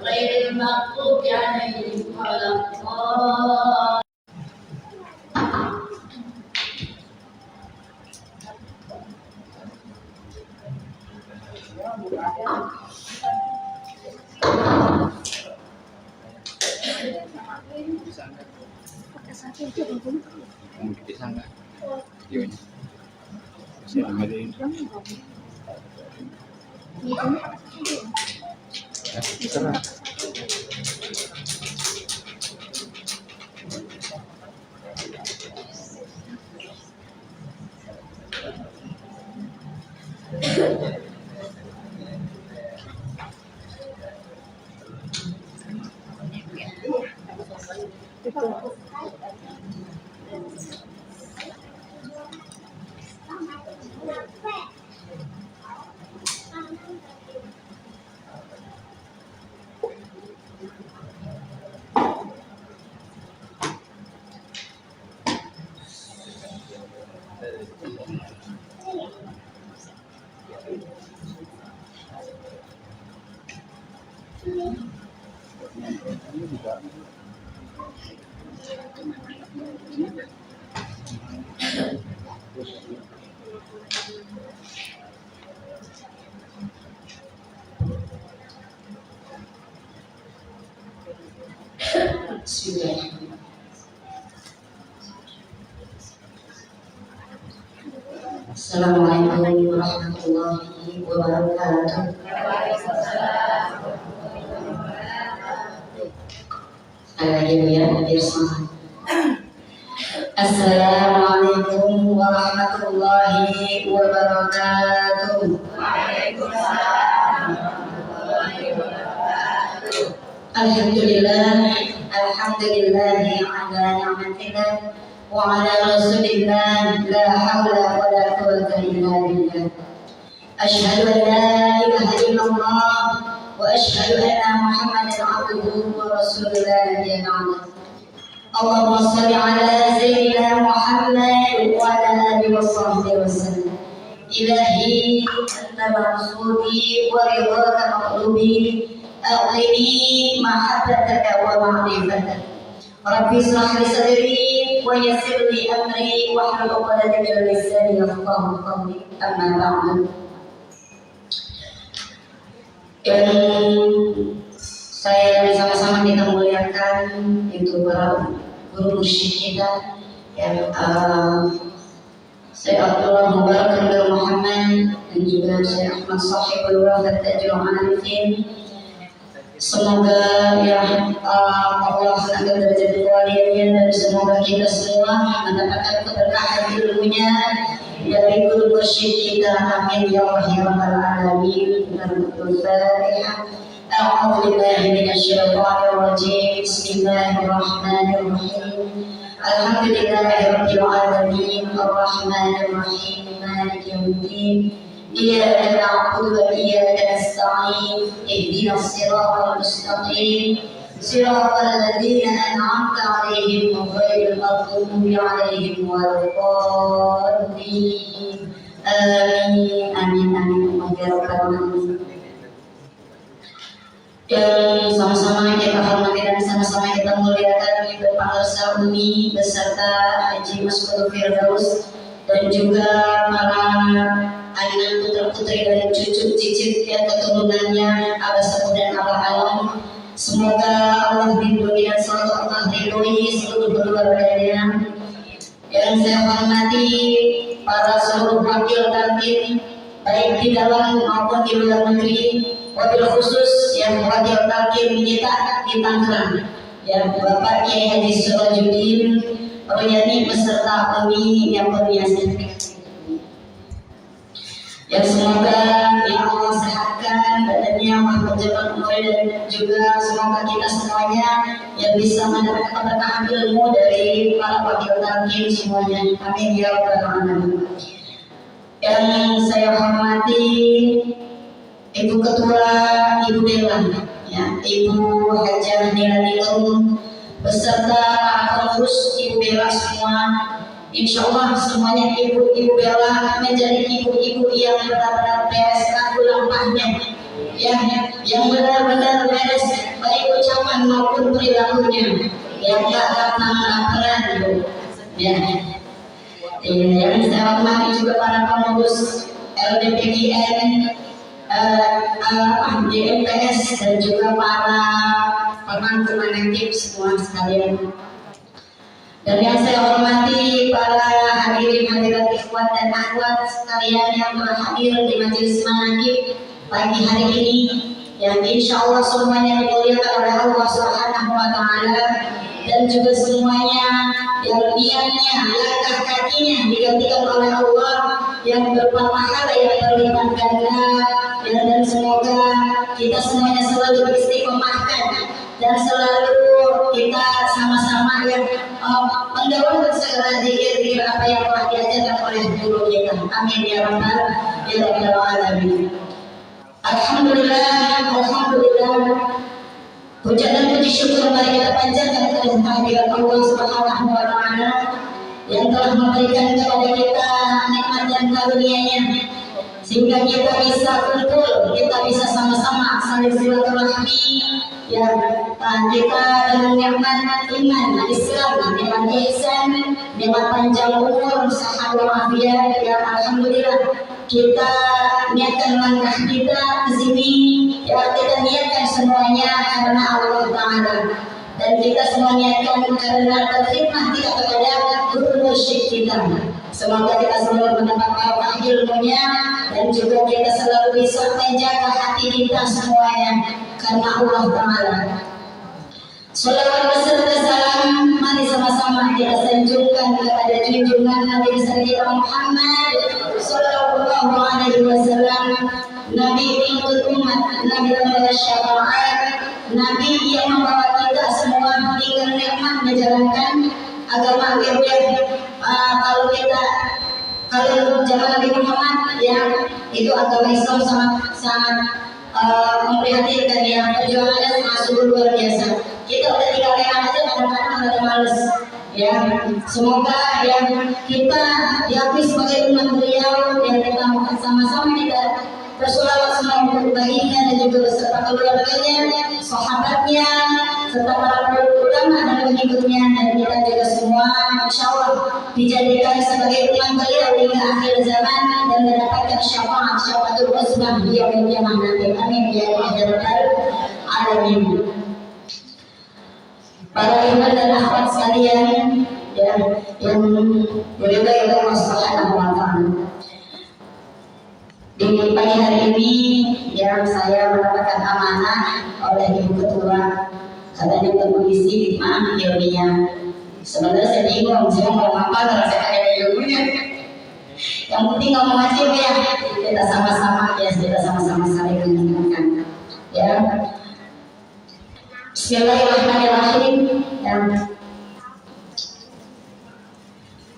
غير المغضوب عليهم ولا الضالين. Bisa nggak? Iya. Bisa dengerin. Ya, bisa nggak? Bismillahirrahmanirrahim. Assalamualaikum warahmatullahi wabarakatuh. Sekali lagi ya, biar semangat. Assalamualaikum warahmatullahi wabarakatuh. Alhamdulillah, alhamdulillah ala ni'matillah wa ala rasulillah, la hawla wa la quwwata illa billah. Asyhadu an la ilaha illallah wa asyhadu anna Muhammadan abduhu wa rasuluhu la nabiyya ba'dahu. Allahumma shalli ala sayyidina Muhammad wa ala alihi wa sahbihi wa sallam. Ilahi anta maqsudi wa ridhaka maqlubi. أعطني محبتك ومعرفتك ربي اشرح لي صدري ويسر لي أمري واحلل عقدة من لساني يفقهوا قولي أما بعد. Yang saya sama-sama kita muliakan itu para guru mursyid kita yang Syekh Abdullah Mubarak Muhammad dan juga Syekh Ahmad Sahibul Wafat Tajul Arifin. Semoga Allah angkat derajat keluarganya dan semoga kita semua mendapatkan keberkahan ilmunya dari guru mursyid kita. Amin ya Allah ya rabbal alamin. Al-Fatihah. A'udzu billahi minasyaitonir rajim. Bismillahirrahmanirrahim. Alhamdulillahirabbil alamin. Arrahmanir rahim. Maliki yaumiddin. إياك نعبد وإياك نستعين اهدنا الصراط المستقيم صراط الذين أنعمت عليهم غير المغضوب عليهم ولا الضالين آمين آمين آمين يا رب العالمين. Yang sama-sama kita hormati dan sama-sama kita muliakan Ibu Pangarsa Umi beserta Haji Mas Firdaus dan juga para anak putra-putri dan cucu cicit yang keturunannya Abah Sabu dan Abah Alam. Semoga Allah lindungi dan selalu Allah lindungi seluruh keluarganya. Yang saya hormati para seluruh wakil kantin baik di dalam maupun di luar negeri, wabil khusus yang wakil kantin kita di Tangerang, yang Bapak Kiai Haji Surajuddin Royani beserta Umi yang berbiasa. Yang semoga ya Allah sehatkan badannya, mempercepat umur dan juga semoga kita semuanya yang bisa mendapatkan keberkahan ilmu dari para wakil kantin semuanya. Amin ya rabbal alamin. Yang saya hormati Ibu Ketua Ibu Dewan, ya Ibu Hajah Nilani Rum beserta para pengurus Ibu Bella semua. Insya Allah semuanya ibu-ibu Bella menjadi ibu-ibu yang benar-benar beres laku lampahnya, ya, yang benar-benar beres baik ucapan maupun perilakunya, yang tak gampang laparan, ya. Yang saya hormati juga para pengurus LDPGN, DMPS dan juga para pemangku manekib semua sekalian. Dan yang saya hormati para hadirin hadirat ikhwan dan akhwat sekalian yang telah hadir di majelis manaqib pagi hari ini, yang insya Allah semuanya dimuliakan oleh Allah Subhanahu wa Ta'ala, dan juga semuanya yang niatnya, langkah kakinya digantikan oleh Allah yang berupa pahala yang berlipat ganda, dan semoga kita semuanya selalu beristiqomahkan dan selalu kita sama-sama yang mendahulukan segala zikir-zikir apa yang telah diajarkan oleh guru kita. Amin ya rabbal alamin. Alhamdulillah, alhamdulillah. Puja dan puji syukur mari kita panjatkan kepada kehadirat Allah Subhanahu wa Ta'ala yang telah memberikan kepada kita karunianya, sehingga kita bisa kumpul, kita bisa sama-sama saling silaturahmi, ya, kita dengan nikmat iman, Islam, nikmat ihsan, nikmat panjang umur, sehat walafiat, ya alhamdulillah. Kita niatkan langkah kita ke sini, ya kita niatkan semuanya karena Allah Taala, dan kita semua niatkan karena berkhidmat kita kepada guru mursyid kita. Semoga kita selalu mendapat barokah ilmunya, dan juga kita selalu bisa menjaga hati kita semuanya karena Allah Taala. Salawat beserta salam mari sama-sama kita sanjungkan kepada junjungan Nabi besar kita Muhammad sallallahu alaihi wasallam, Nabi penuntut umat, Nabi pembawa syafaat, Nabi yang membawa kita semua dengan nikmat menjalankan agama kita. Kalau zaman Nabi Muhammad, ya itu agama Islam sangat memprihatinkan, ya perjuangannya sangat luar biasa. Kita udah tinggal lewat aja kadang-kadang ada males, ya. Semoga ya kita diakui sebagai umat beliau, yang kita sama-sama kita bersolawat semua untuk baginda dan juga beserta keluarganya, sahabatnya, serta para ulama dan pengikutnya, dan kita juga semua insya Allah dijadikan sebagai umat beliau hingga akhir zaman dan mendapatkan syafaatul uzma yaumil qiyamah nanti. Amin ya rabbal alamin. Para ibu dan akhwat sekalian, ya, yang diridhai Allah Subhanahu wa taala. Di pagi hari ini, ya saya mendapatkan amanah oleh Ibu Ketua, katanya untuk mengisi maaf ilmiah. Sebenarnya saya bingung, saya mau apa kalau saya ada ilmunya. Yang penting ngomong aja ya, kita sama-sama ya, kita sama-sama saling mengingatkan. Ya, Bismillahirrahmanirrahim.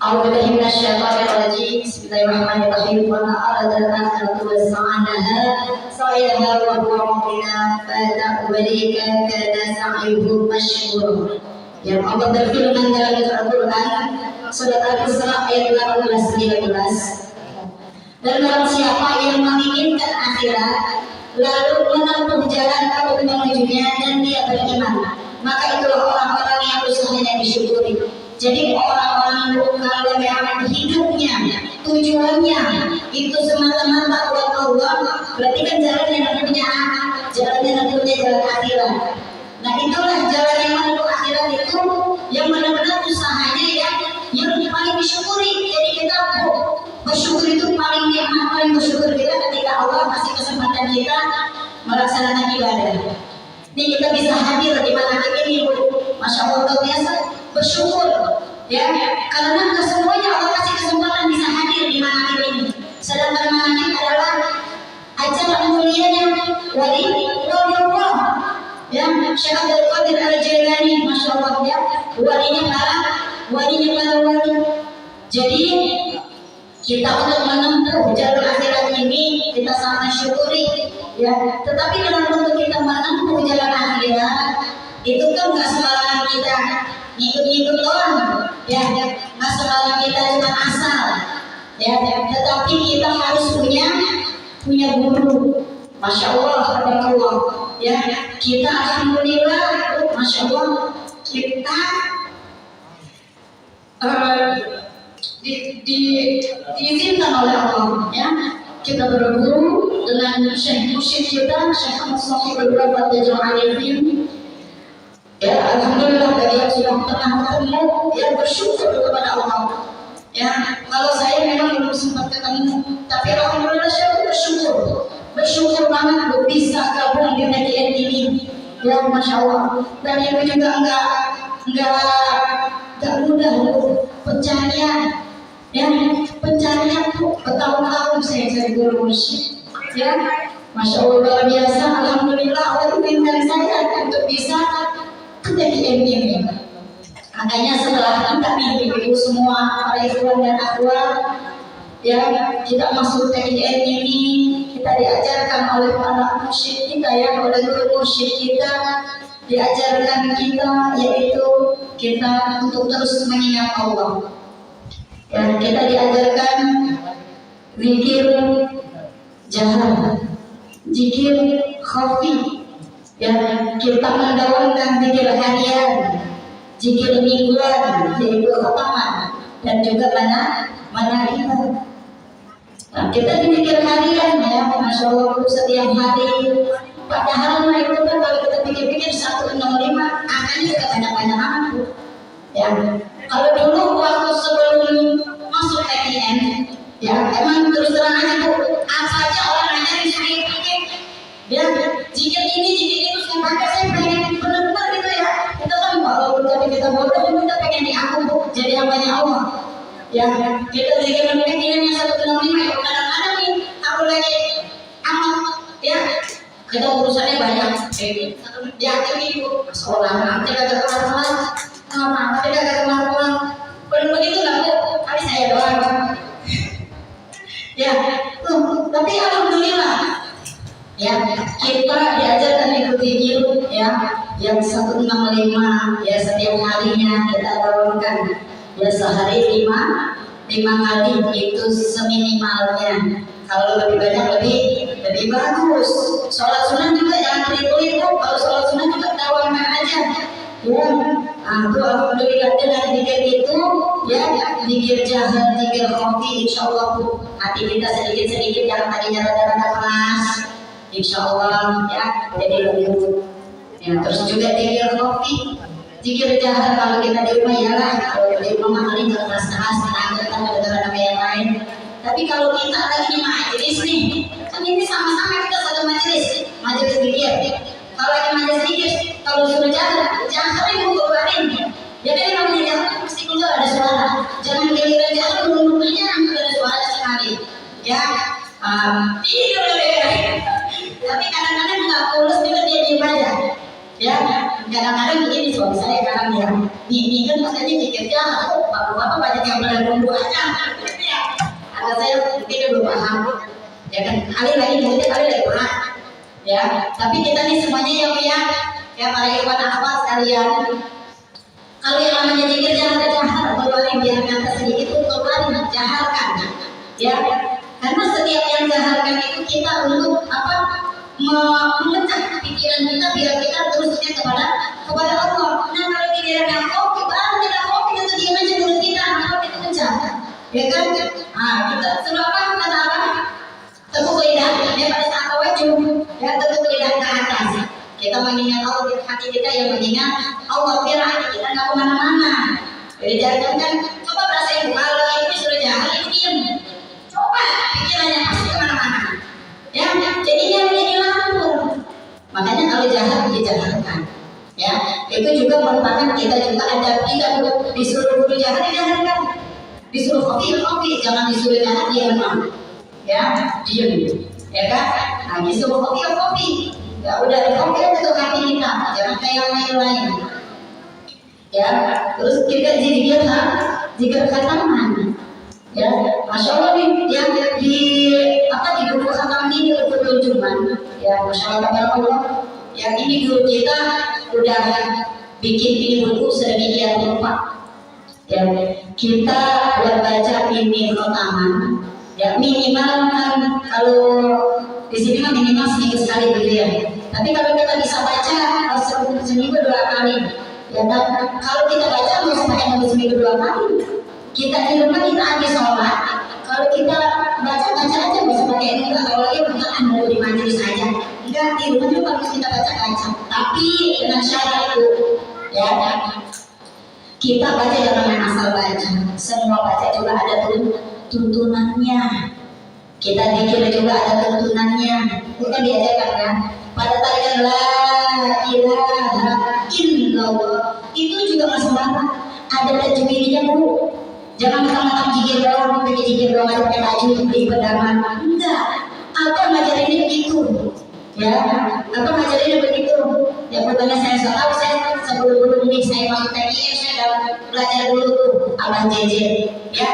A'udzubillahi minasyaitonir rajim. Bismillahirrahmanirrahim. Wa ma aradal akhiratu wa sa'anaha sa'idaha wa huwa mu'mina fa ulika kana sa'yuhum mashkura. Yang Allah berfirman dalam Al-Quran surat Al-Isra ayat 18-19. Dan barang siapa yang menginginkan akhirat lalu menempuh jalan untuk menujunya dan dia beriman, maka itulah orang-orang yang usahanya disyukuri. Jadi orang-orang kalau memang hidupnya tujuannya itu semata-mata buat Allah, berarti kan jalannya nantinya jalan akhirat. Nah itulah jalan yang menuju akhirat itu yang benar-benar usahanya yang paling disyukuri. Jadi kita bersyukur itu paling nikmat, paling bersyukur kita ketika Allah kasih kesempatan kita melaksanakan ibadah. Ini kita bisa hadir di mana ini, masya Allah luar biasa bersyukur, ya karena ke semuanya Allah kasih kesempatan bisa hadir di mana ini. Sedangkan mana adalah acara mulianya wali Allah, ya Syekh Abdul Qadir Al-Jailani, masya Allah, ya walinya para wali. Jadi kita untuk menempuh jalur akhirat ini kita sangat syukuri, ya. Tetapi dalam bentuk kita menempuh jalan akhirat itu kan nggak sembarangan kita ngikut-ngikut doang, ya. Nggak sembarangan kita cuma asal, ya. Tetapi kita harus punya guru, masya Allah, tabarakallah, ya. Kita alhamdulillah, masya Allah, kita diizinkan oleh Allah, ya kita berguru dengan Syekh Mursyid kita Syekh Ahmad Shahibul Rabat Al-Alifin. Ya alhamdulillah beliau sudah pernah ketemu, ya bersyukur kepada Allah. Ya kalau saya memang belum sempat ketemu, tapi alhamdulillah saya bersyukur banget bisa gabung di kajian ini. Ya masya Allah, dan itu juga enggak mudah pencarian. Ya, pencarian bertahun-tahun saya jadi guru musik, ya, masya Allah luar biasa. Alhamdulillah Allah izinkan saya untuk bisa menjadi ini. Makanya setelah kita ibu semua para ikhwan dan akhwat, ya kita masuk KJN ini, kita diajarkan oleh para musyrik kita, ya oleh guru musyrik kita, diajarkan kita yaitu kita untuk terus mengingat Allah. Ya, kita diajarkan zikir jahar, zikir khafi. Ya, kita mendawamkan zikir harian, zikir mingguan, yaitu khataman, dan juga mana itu. Nah, kita dipikir harian ya, Masya Allah setiap hari. Padahal itu kan kalau kita pikir-pikir 165 akan juga banyak-banyak amat Bu. Ya, kalau dulu waktu sebelum masuk PTN, ya emang terus terang aja Bu, apa aja orang ngajarin saya pakai. Ya, jika ini itu saya pakai, saya pengen benar-benar gitu ya. Kita kan kalau kita bodoh, kita pengen diaku Bu, jadi hambanya Allah. Ya, kita zikir pikiran yang 165 ya, kadang-kadang nih aku lagi amat ya, kita urusannya banyak. Ya, ini Bu, sekolah nanti kagak kelar-kelar, nanti kagak kelar-kelar. Begitu nggak Bu? Kali saya doang. Ya, tapi alhamdulillah. Ya, kita diajarkan ikut zikir ya, yang 165 ya setiap harinya kita lakukan. Ya sehari 5 kali itu seminimalnya. Kalau lebih banyak lebih bagus. Sholat sunnah juga jangan pelit-pelit Bu. Kalau sholat sunnah juga tawarkan aja. Ya, itu alhamdulillah dengan zikir itu ya, zikir jahar, zikir khafi, insya Allah Bu, hati kita sedikit-sedikit yang tadinya rada-rada keras, insya Allah ya jadi lebih. Ya, terus juga zikir khafi, zikir jahar kalau kita di rumah ya lah, kalau di rumah kali nggak keras-keras, kita anggapkan gara-gara yang lain. Tapi kalau kita lagi di majelis nih, kan ini sama-sama kita satu majelis zikir. Kalau lagi majelis zikir, kalau suruh jahar ibu keluarin. Jadi namanya jahar mesti keluar ada suara. Jangan giliran jahar belum-belumnya nggak ada suara sekali. Ya, tidur ya. Tapi kadang-kadang nggak pulus juga dia diem aja. Ya, kadang-kadang begini suami saya kadang ya, ini kan makanya zikir jahar, bapak-bapak banyak yang belum aja. Ya, ada saya mungkin belum paham. Ya kan, kali lagi berat. Ya, tapi kita nih semuanya ya para ikhwan akhwat sekalian. Kalau yang namanya zikir jangan jahar, keluarin biar kata sedikit itu keluarin, jaharkan. Ya, karena setiap yang jaharkan itu kita untuk apa? Memecah pikiran kita biar kita terusnya kepada Allah. Nah kalau pikiran yang kopi, baru kita kopi kita diam aja dulu kita, kalau kita pecah, ya kan? Kita suruh apa? Kata apa? Tepuk lidah, ya pada saat wajib, ya tepuk lidah ke atas. Kita mengingat Allah di hati kita yang mengingat Allah biar hati kita nggak kemana-mana. Jadi jangan coba rasain kalau ini sudah jahat itu diam. Coba pikirannya pasti kemana-mana. Ya, jadinya menjadi lantur. Makanya kalau jahat dijahatkan. Ya, itu juga merupakan kita juga ada kita disuruh guru jahat dijahatkan. Disuruh kopi, jangan disuruh jahat dia memang. Ya, diam. Ya kan? Nah, disuruh kopi. Ya udah kopi aja tuh hati kita, jangan kayak yang lain. Ya, terus kita zikir khataman. Ya, Masya Allah nih, yang di buku khataman ini betul cuman. Ya, Masya Allah. Yang ini guru kita udah bikin ini buku sedemikian rupa. Ya, kita buat baca ini khataman. Ya minimal kan kalau di sini kan minimal seminggu sekali gitu ya. Tapi kalau kita bisa baca seminggu 2 kali, ya kan? Kalau kita baca mau sampai seminggu 2 kali. Kita di rumah kita habis sholat. Kalau kita baca aja, nggak usah pakai ini. Kalau lagi kita ambil di majelis aja. Enggak, di rumah juga harus kita baca. Tapi dengan syarat itu, ya kan? Kita baca jangan main asal baca. Semua baca juga ada tuntunannya. Kita zikir juga ada tuntunannya. Kita diajarkan kan pada tarikan la ilaha illallah itu juga nggak sembarang, ada tajwidnya Bu. Jangan mentang-mentang zikir doang, pakai zikir doang aja pakai tajwid di pedaman. Enggak, apa ngajarinnya begitu? Ya, apa ngajarinnya begitu? Ya pokoknya saya tahu, saya sebelum ini saya masuk TKI saya dalam belajar dulu tuh abang JJ, ya.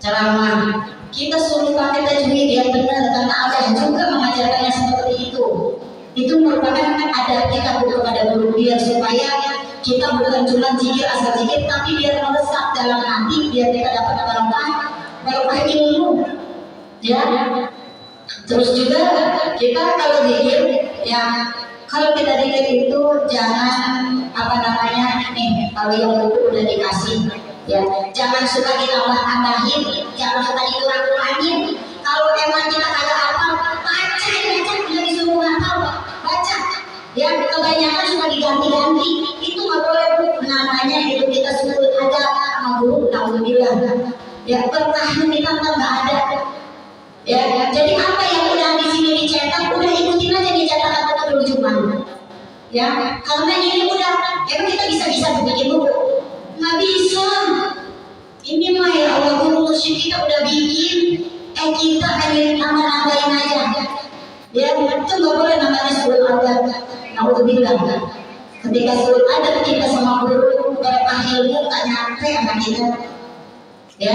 Ceramah kita suruh pakai tajwid yang benar karena Allah juga mengajarkannya seperti itu. Itu merupakan adab kita kepada guru biar supaya kita bukan cuma zikir asal zikir, tapi biar meresap dalam hati, biar kita dapat barokah ilmu. Ya, terus juga kita kalau zikir, ya kalau kita zikir itu jangan apa namanya nih, kalau yang buku udah dikasih, ya jangan suka ditambah-tambahin, jangan suka dikurang-kurangin. Kalau emang kita kagak apa, baca, nggak disuruh ngapal, baca. Ya kebanyakan suka diganti-ganti, itu nggak boleh Bu. Namanya itu kita sebut ada sama guru, alhamdulillah. Ya berkahnya kita nggak ada. Ya, jadi apa yang udah di sini dicetak, udah ikutin aja dicetakan betul Jumat. Ya, karena ini udah, emang kita bisa bikin buku? Nggak bisa. Ini mah ya Allah, guru mursyid kita udah bikin, kita hanya nambah-nambahin aja. Ya, itu nggak boleh namanya sebelum ada. Alhamdulillah. Ketika sebelum ada kita sama guru berkah ilmu tak nyampe anak kita. Ya,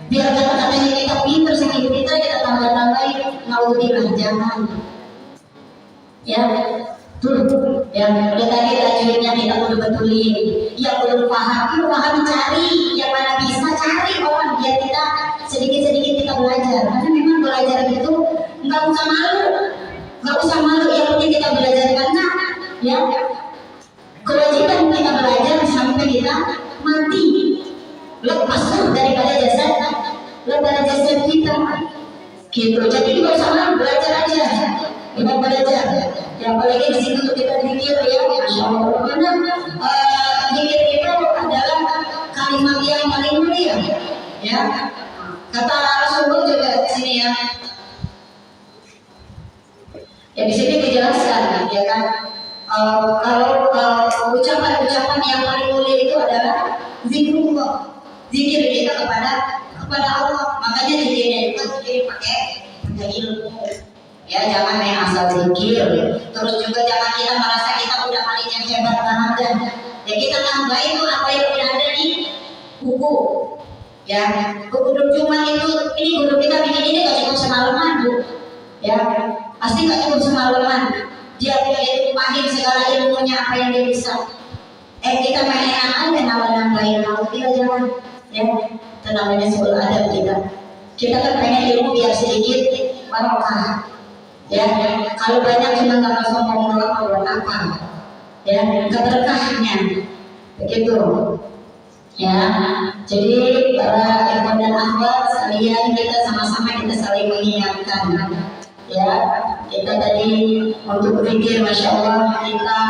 biar kata-katanya kita pinter sama ibu kita tambah-tambahin, naudzubillah, jangan. Ya, tuh, ya udah tadi tajwidnya kita udah betulin. Ya belum paham cari, yang mana bisa cari orang biar kita sedikit-sedikit kita belajar. Karena memang belajar itu nggak usah malu, yang penting kita belajar karena ya kewajiban kita belajar sampai kita mati. Lepas daripada jasad kita gitu. Jadi nggak usah malu, belajar aja, kita belajar. Ya apalagi di situ kita zikir ya, masya Allah. Karena zikir itu adalah kalimat yang paling mulia. Ya kata Rasulullah juga di sini ya. Ya di sini dijelaskan ya kan. Kalau ucapan-ucapan yang paling mulia itu adalah zikrullah. Zikir kita kepada Allah, makanya zikirnya itu zikir pakai ilmu. Ya jangan main asal zikir. Terus juga jangan kita merasa kita udah paling yang hebat banget. Ya kita tambah itu apa yang udah ada di buku. Ya buku Jumat itu, ini guru kita bikin ini gak cukup semalaman Bu. Ya pasti gak cukup semalaman. Dia paham segala ilmunya apa yang dia bisa. Kita main enak aja nambah-nambahin alhamdulillah jangan. Ya, itu namanya sebuah adab kita. Kita kan pengen ilmu biar sedikit barokah. Ya, kalau banyak cuma karena sombong doang buat apa? Ya, keberkahnya begitu. Ya, jadi para ikhwan dan akhwat sekalian, kita sama-sama kita saling mengingatkan. Ya, kita tadi untuk berpikir, masya Allah kita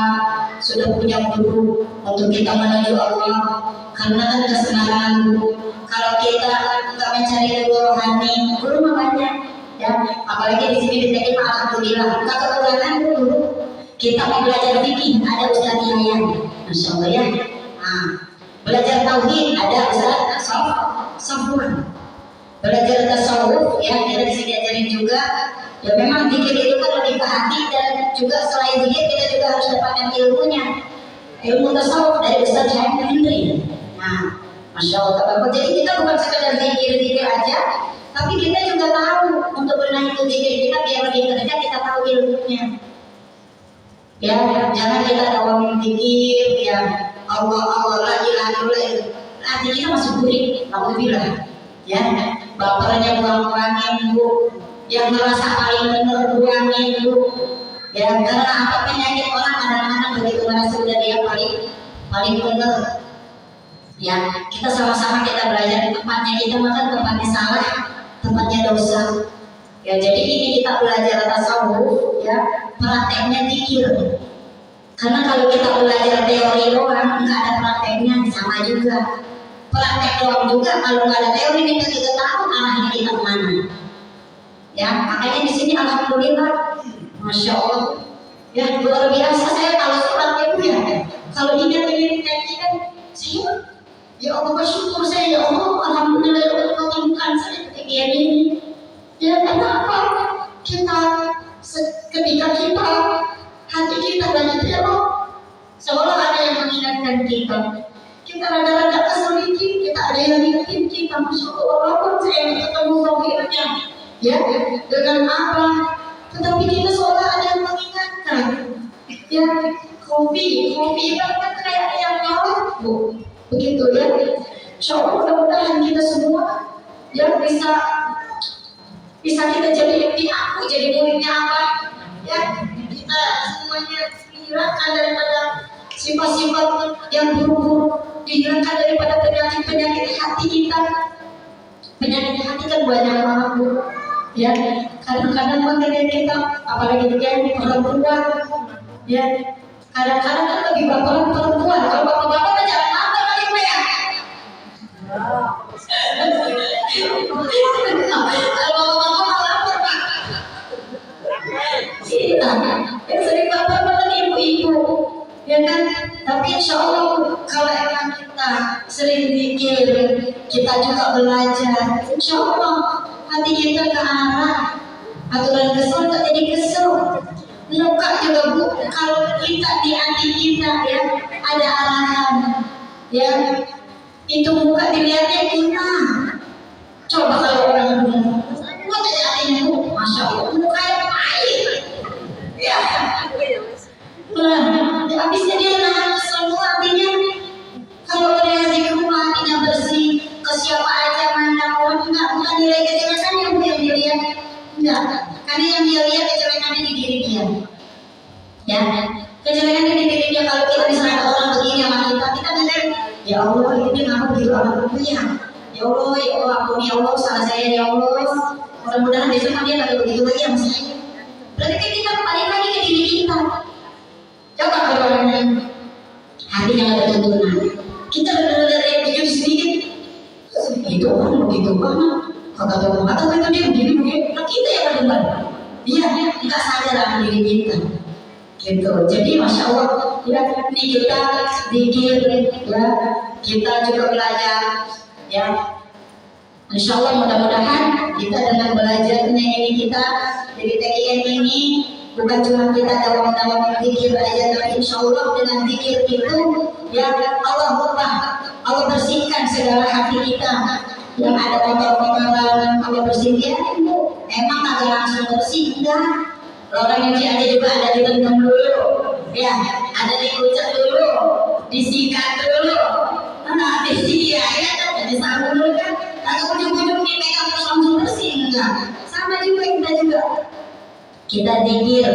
sudah punya guru untuk kita menuju Allah. Karena kan kesenangan guru. Kalau kita nggak mencari guru rohani, guru mah banyak. Ya, apalagi di sini diterima alhamdulillah. Kita kekurangan guru. Kita mau belajar fikih, ada Ustaz Yayan, masya Allah ya. Nah, belajar tauhid ada Ustaz Safwan. Belajar tasawuf ya kita di sini diajarin juga. Ya memang zikir itu kan lebih ke hati, dan juga selain zikir kita juga harus dapatkan ilmunya. Ilmu tasawuf dari Ustaz Syahid Hendri. Nah, masya Allah. Jadi kita bukan sekedar zikir aja, tapi kita juga tahu untuk benahi itu zikir kita biar lebih kerja, kita tahu ilmunya. Ya, jangan kita doang zikir ya Allah la ilaha illallah. Hati kita masih burik, alhamdulillah. Ya, bapernya buang-buangin Bu. Yang merasa paling benar buangin Bu. Ya, karena apa, penyakit orang kadang-kadang begitu merasa sudah dia paling benar. Ya, kita sama-sama kita belajar di tempatnya kita, maka tempatnya salah, tempatnya dosa. Ya, jadi ini kita belajar tasawuf, ya, prakteknya zikir. Karena kalau kita belajar teori doang, nggak ada prakteknya, sama juga. Praktek doang juga, kalau nggak ada teori kita juga tahu arahnya kita kemana. Ya, makanya di sini alhamdulillah, masya Allah. Ya, luar biasa saya kalau sholat itu ya. Kalau ingat ini kan, saya ya Allah bersyukur saya, ya Allah alhamdulillah ya Allah bukan saya ketika ini. Ya kenapa kita ketika kita hati kita banyak teror, seolah ada yang mengingatkan kita. Kita rada-rada kesel dikit, kita ada yang mengingatkan kita. Masya Allah, walaupun saya ketemu tauhidnya, ya dengan apa? Tetapi kita seolah ada yang mengingatkan. Ya kopi kan kayak yang nyolot Bu, begitu ya. Insya Allah mudah-mudahan kita semua ya bisa. Bisa kita jadi aku jadi muridnya apa? Ya, kita semuanya dihilangkan daripada sifat-sifat yang buruk-buruk, dihilangkan daripada penyakit-penyakit hati kita. Penyakit hati kan banyak banget bu. Ya, kadang-kadang mengenai kita, apalagi dia perempuan, ya, kadang-kadang kan lebih baperan perempuan. Kalau bapak-bapak kan jangan apa lagi ya. Kalau bapak-bapak lapor pak. Kita yang sering baper kan ibu-ibu, ya kan? Tapi insya Allah kalau emang kita sering zikir, kita juga belajar, insya Allah hati kita ke arah aturan kesel tak jadi kesel. Luka juga bu, kalau kita di hati kita ya ada arahan, ya itu muka dilihatnya kita. Coba kalau orang bilang, buat aja hatinya bu, masya Allah muka yang baik, ya. Nah, habisnya dia nahan semua hatinya. Kalau dia di rumah hatinya bersih, ke siapa aja mana orang enggak, bukan nilai kejelekan yang dilihat, enggak. Karena yang dia lihat kejelekannya di diri dia, ya. Kejelekannya di diri dia. Kalau kita misalnya ada orang begini sama kita ngeliat, ya Allah ini kenapa begitu anak ya. Ya Allah ampuni ya Allah, salah saya ya Allah. Mudah-mudahan besok dia kagak begitu lagi sama saya. Berarti kan kita balik lagi ke diri kita. Coba kalau orang lain hatinya nggak ada tuntunan, kita benar-benar yang jujur sedikit, itu orang begitu banget, kagak tahu itu dia begini, nah kita yang benar, iya nggak sadar akan diri kita, gitu. Jadi masya Allah, ya ini kita zikir, ya kita juga belajar, ya. Insya Allah mudah-mudahan kita dengan belajarnya ini kita dari TKN ini bukan cuma kita dalam zikir aja, tapi insya Allah dengan zikir itu ya Allah bersihkan segala hati kita yang ada kotor-kotoran. Allah bersihkan itu emang agak langsung bersih enggak? Orang yang ada juga ada direndam dulu, ya ada dikucek dulu, disikat dulu, nah disikat ya, jadi sabun dulu kan. Kalau ujung-ujung dipegang terus langsung bersih enggak? Sama juga kita zikir,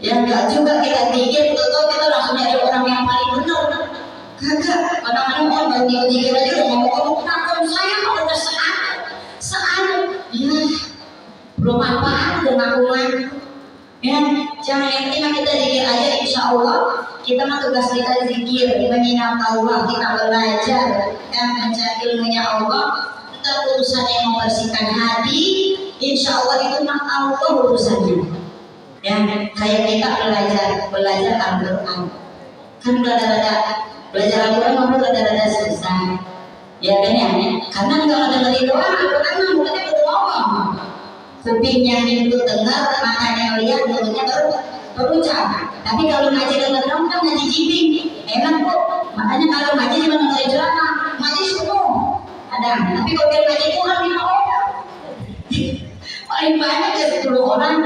ya enggak juga kita zikir betul kita langsung jadi orang yang paling benar. Kagak, kadang-kadang orang baru zikir aja udah ngomong takut saya kalau udah saat, ya belum apa-apa udah ngakuan. Ya, jangan yang penting kita zikir aja, insya Allah kita mah tugas kita zikir, mengingat Allah, kita belajar dan mencari ilmunya Allah. Kita urusannya membersihkan hati, insya Allah itu mah Allah urusannya. Ya, kayak kita belajar Al-Quran, kan belajar Al-Quran memang rada-rada susah, ya kan ya? Karena kalau dengerin doang Al-Quran mah bukannya berdoa, kupingnya itu dengar, matanya lihat, mulutnya berucap. Tapi kalau ngaji denger dong kan ngaji jibing, enak kok. Makanya kalau ngaji cuma dengerin ceramah, ngaji semua. Ada, tapi kalau dia ngaji Quran 5 orang, paling banyak ya 10 orang.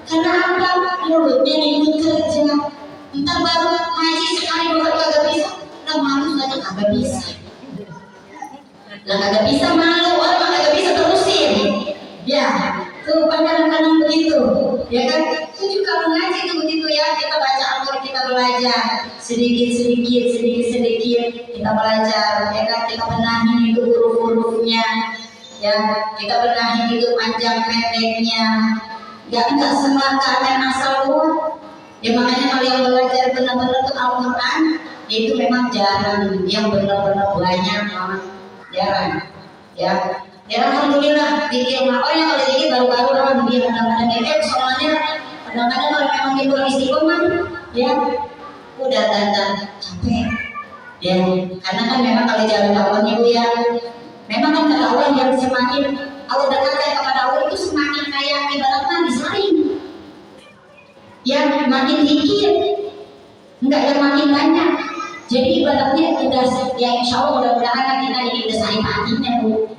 Karena apa? Mulutnya ikut kerja. Entar baru ngaji sekali 2 kali kagak bisa, udah malu aja kagak bisa. Lah kagak bisa malu, orang kagak bisa terusin. Ya, tuh kadang-kadang begitu, ya kan? Itu juga mengaji tuh begitu ya. Kita baca Al-Quran, kita belajar sedikit kita belajar, ya kan? Kita benahi itu huruf-hurufnya, ya. Kita benahi itu panjang pendeknya. Enggak semata dan asal buat. Ya makanya kalau yang belajar benar-benar tuh Al-Quran itu memang jarang, yang benar-benar banyak banget jarang, ya. Ya alhamdulillah zikir makanya kalau zikir baru-baru orang dia kadang-kadang soalnya kadang-kadang kalau memang dia kurang istiqomah ya udah tanda capek ya, karena kan memang kalau jalan dakwahnya itu ya memang kan ketahuan yang semakin Allah dekatkan kepada Allah itu semakin kayak ibaratnya disaring ya, makin zikir enggak yang makin banyak. Jadi ibaratnya kita ya insya Allah mudah-mudahan kita ini udah saling hatinya bu.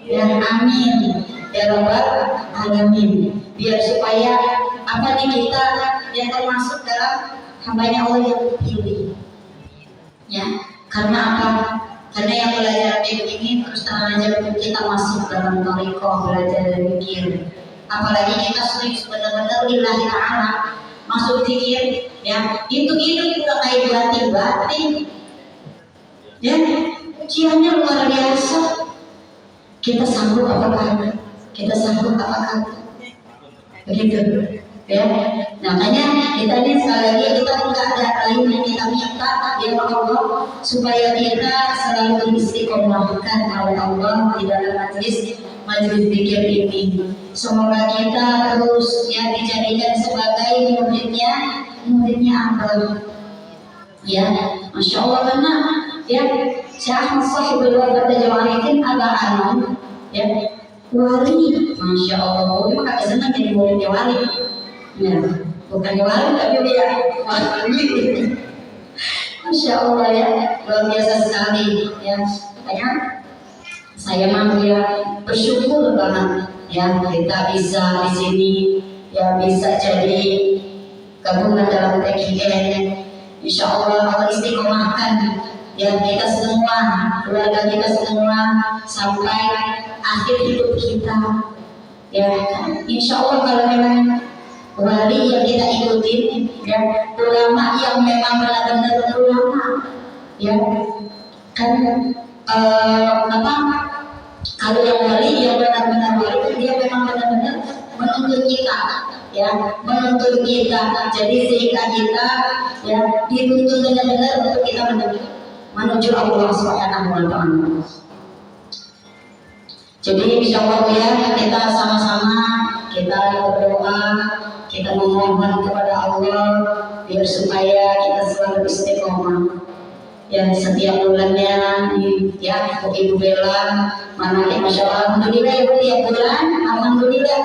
Ya amin ya rabbal alamin, biar supaya apa nih kita yang termasuk dalam hambanya Allah yang dipilih ya. Karena apa? Karena yang belajar ini terus terang aja kita masuk dalam thariqah belajar zikir apalagi kita serius benar-benar lillahi ta'ala masuk zikir, ya itu udah kayak batin ya, ujiannya luar biasa. Kita sanggup apakah begitu ya. Makanya kita ini sekali lagi kita enggak ada lain yang kita minta ya Allah, supaya kita selalu istiqomahkan oleh Allah di dalam majelis zikir ini. Semoga kita terus ya dijadikan sebagai muridnya Allah ya. Masya Allah, karena ya Syekh Sahibul Wafat Jawarikin Abah Anom ya wali, Masya Allah. Dia mah senang jadi muridnya wali ya, bukan wali tapi dia wali. Masya Allah ya, luar biasa sekali ya. Makanya saya mah ya bersyukur banget ya kita bisa di sini ya, bisa jadi gabungan dalam TKN. Insya Allah Allah istiqomahkan ya kita semua, keluarga kita semua sampai akhir hidup kita ya. Insya Allah kalau memang wali yang kita ikutin ya, ulama yang memang benar-benar ulama ya kan, kalau yang wali yang benar-benar wali itu dia memang benar-benar menuntun kita ya, menuntun kita. Jadi sehingga kita ya dituntun benar-benar untuk kita menuju Allah Subhanahu wa Ta'ala. Jadi insya Allah ya kita sama-sama kita berdoa, kita memohon kepada Allah biar supaya kita selalu istiqomah ya setiap bulannya ya. Ibu Bella mana ya, Masya Allah, alhamdulillah ya tiap bulan, alhamdulillah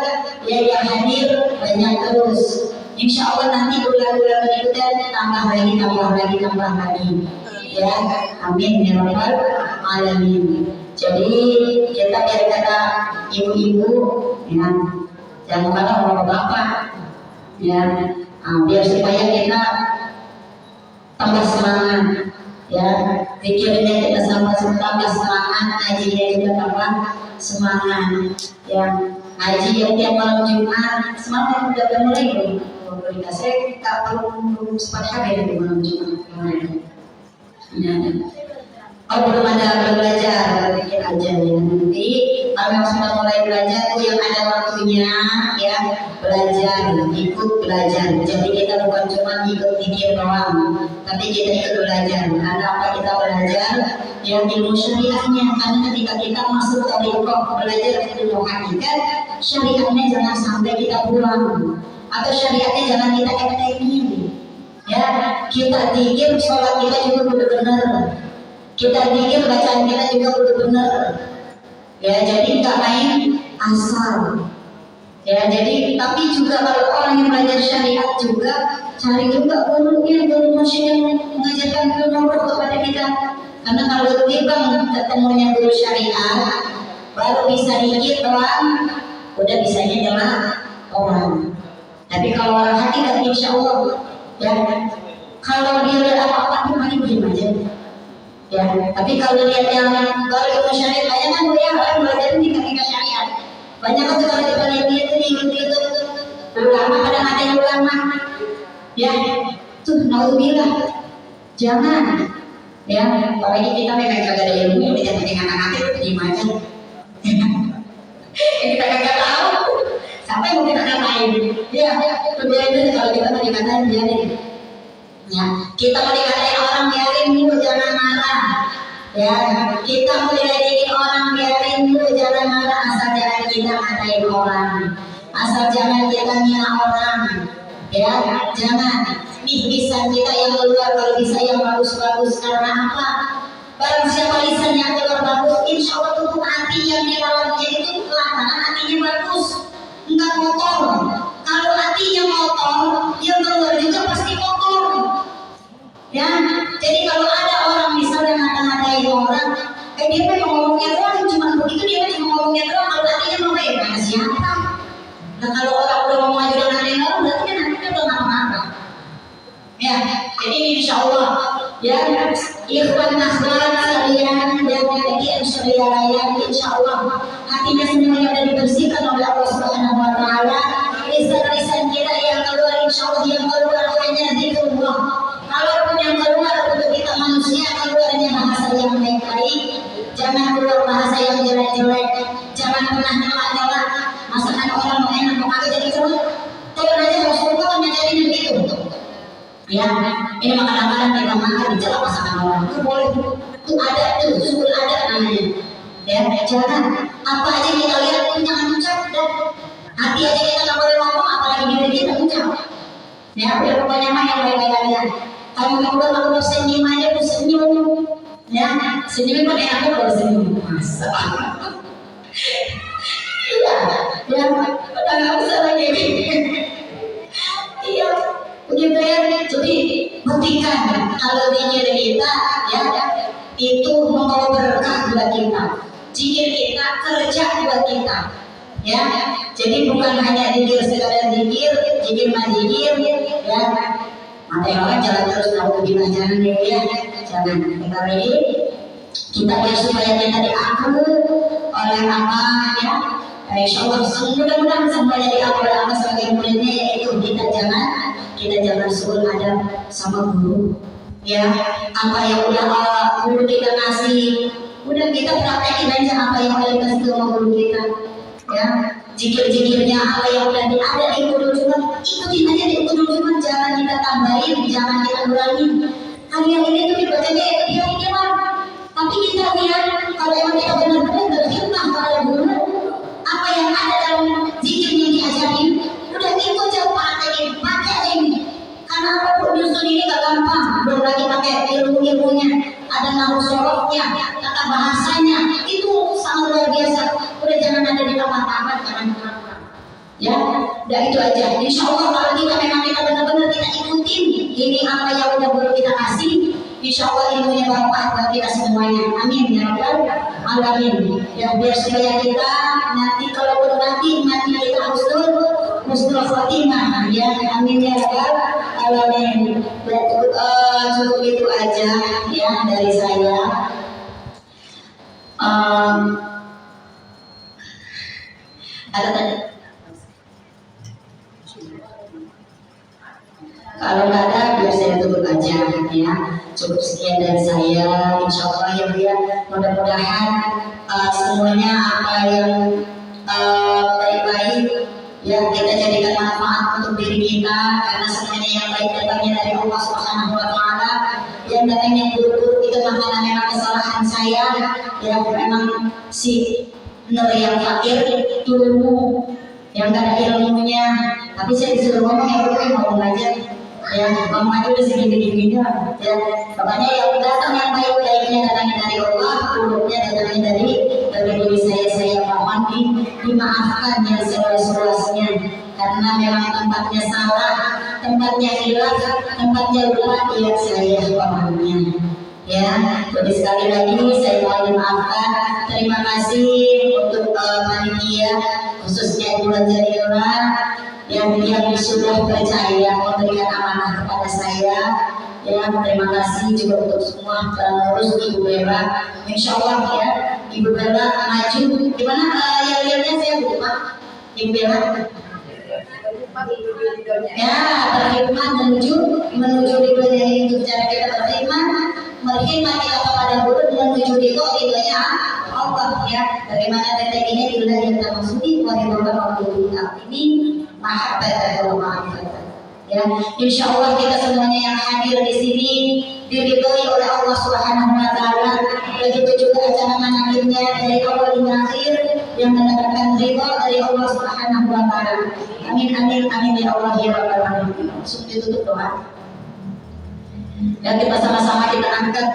ya yang hadir banyak terus. Insya Allah nanti bulan-bulan berikutnya tambah lagi ya, amin ya rabbal alamin. Jadi kita biar kata ibu-ibu ya, jangan kata orang bapak ya, biar supaya kita tambah semangat ya, pikirnya kita tambah semangat, ngajinya juga tambah semangat ya. Ngaji yang tiap malam Jumat semangat udah mulai belum? Saya tak belum sempat hadir di malam Jumat kemarin. Ya. Oh belum ada belajar, pikir aja ya. Nanti kalau sudah mulai belajar tuh yang ada waktunya ya belajar, ikut belajar. Jadi kita bukan cuma ikut pikir doang, tapi kita ikut belajar. Karena apa kita belajar? Yang ilmu syariahnya. Karena ketika kita masuk ke belajar ilmu hakikat, syariahnya jangan sampai kita buang, atau syariatnya jangan kita entekin ya. Kita pikir sholat kita juga udah benar, kita pikir bacaan kita juga udah benar ya. Jadi nggak main asal ya. Jadi tapi juga kalau orang yang belajar syariat juga cari juga gurunya, guru mursyid yang mengajarkan ilmu kepada kita. Karena kalau timbang ketemunya guru syariat baru bisa dikit doang udah bisanya jalan orang. Tapi kalau orang hakikat insya Allah ya, kalau dia lihat apa-apa cuma diem aja ya. Tapi kalau lihat yang baru ilmu syariat banyak kan ya, orang belajar di ketika syariat banyak kan kalau kita lihat dia tuh ikut ulama, kadang ada yang ulama ya tuh naudzubillah jangan ya. Apalagi kita memang kagak ada ilmu, kita pakai kata-kata itu gimana kita kagak tahu sampai mungkin ada lain ya. Kemudian kalau kita mau dikatain biarin ya, kita mau dikatain orang biarin dulu, jangan marah ya. Kita mau diledekin orang biarin dulu, jangan marah. Asal jangan kita ngatain orang, asal jangan kita nyala orang ya. Jangan nih lisan kita yang keluar kalau bisa yang bagus-bagus. Karena apa? Barang siapa lisan yang keluar bagus, insya Allah tutup hati yang dilawannya itu karena hatinya bagus, enggak kotor. Kalau hatinya kotor, yang keluar juga pasti kotor ya. Jadi kalau ada orang misalnya ngata-ngatain orang, dia memang ngomongnya doang, cuma begitu dia cuma ngomongnya doang. Kalau hatinya mau mana siapa? Nah kalau orang udah ngomong aja udah ngatain orang, berarti kan hatinya udah marah-marah ya. Jadi insya Allah ya ikhwan akhwat sekalian yang dari Syariah Raya, insya Allah hatinya semuanya sudah dibersihkan oleh Allah Subhanahu wa Ta'ala. mainan memakai jadi semua. Turun aja harus lupa ngajarin begitu. Ya, ini makanan-makanan kita makan di jalan pasangan orang. Itu boleh. Itu ada tuh, sul ada namanya. Ya, jangan apa aja kita lihat pun jangan ucap. Hati aja kita nggak boleh ngomong, apalagi diri kita ucap. Ya, udah pokoknya mah yang baik-baik aja. Kalau ngobrol aku senyum aja, aku senyum. Ya, senyum pun enak kalau senyum. Masa? Iya, ya, udah nggak usah lagi. Iya, begitu ya. Jadi buktikan kalau diri kita ya itu membawa berkah buat kita. Zikir kita kerja buat kita. Ya, jadi bukan hanya zikir sekadar zikir, zikir mazikir, ya. Mata orang jalan terus tahu gimana jangan ya, jangan. Kita ini kita biar supaya kita diampuni oleh apa ya. Insya Allah mudah-mudahan semuanya diampuni oleh Allah sebagai muridnya, yaitu kita jangan suul adab sama guru. Ya, apa yang udah guru kita kasih, udah kita praktekin aja apa yang udah dikasih sama guru kita. Ya, zikir-zikirnya apa yang udah ada di guru cuma ikutin aja di guru cuma, jangan kita tambahin, jangan kita kurangin. Hal yang ini tuh dibacanya dia tapi kita lihat kalau emang kita benar-benar berkhidmat kepada guru, apa yang ada dalam zikir yang diajarin, udah itu aja praktekin, pakai aja ini. Karena apapun nyusun ini gak gampang, belum lagi pakai ilmu-ilmunya, ada nahu sorofnya, tata bahasanya, itu sangat luar biasa. Udah jangan ada di kamar-kamar, jangan kurang-kurang. Ya, udah itu aja. Insya Allah kalau memang kita benar-benar kita ikutin ini apa yang udah guru kita kasih, insya Allah ilmunya bermanfaat buat kita semuanya. Amin ya Rabbal alamin. Ya, biar supaya kita nanti kalau mati kita husnul khotimah. Ya, amin ya Rabbal alamin. Cukup itu aja ya dari saya. Ada tadi? Kalau nggak ada, biar saya tutup aja ya. Cukup sekian dari saya. Insya Allah ya Bu ya. Mudah-mudahan semuanya apa yang baik-baik ya kita jadikan manfaat untuk diri kita, karena semuanya yang baik datangnya dari Allah Subhanahu Wa Taala. Yang datangnya buruk itu karena memang kesalahan saya. Ya memang si Nur yang fakir ilmu yang gak ada ilmunya, tapi saya disuruh ngomong ya udah ngomong aja ya, ngomong aja udah segini-gininya ya. Makanya yang datang yang baik-baiknya datangnya dari Allah, buruknya datangnya dari diri saya mohon dimaafkan yang seluas-luasnya, karena memang tempatnya salah, tempatnya hilaf, tempatnya lupa ya saya pahamnya. Ya, jadi sekali lagi saya mohon dimaafkan. Terima kasih untuk panitia khususnya Ibu Jarila yang sudah percaya memberikan amanah kepada saya. Ya, terima kasih juga untuk semua pengurus Ibu Bella. Insya Allah ya, Ibu Bella maju. Gimana yang lihatnya saya lupa. Ibu Bella. Ya, berkhidmat menuju ridhonya itu, cara kita berkhidmat, berkhidmat kita kepada guru menuju ridhonya Allah ya. Bagaimana deteknya di bulan yang kita maksudi, ini mahabbatan wa ma'rifatan. Ya, insya Allah kita semuanya yang hadir di sini diridhoi oleh Allah Subhanahu Wa Taala. Begitu juga acara manakibnya dari awal hingga akhir yang mendapatkan ridho dari Allah Subhanahu Wa Taala. Amin amin amin ya Allah ya Rabbal alamin. Langsung ditutup doa. Dan kita sama-sama kita angkat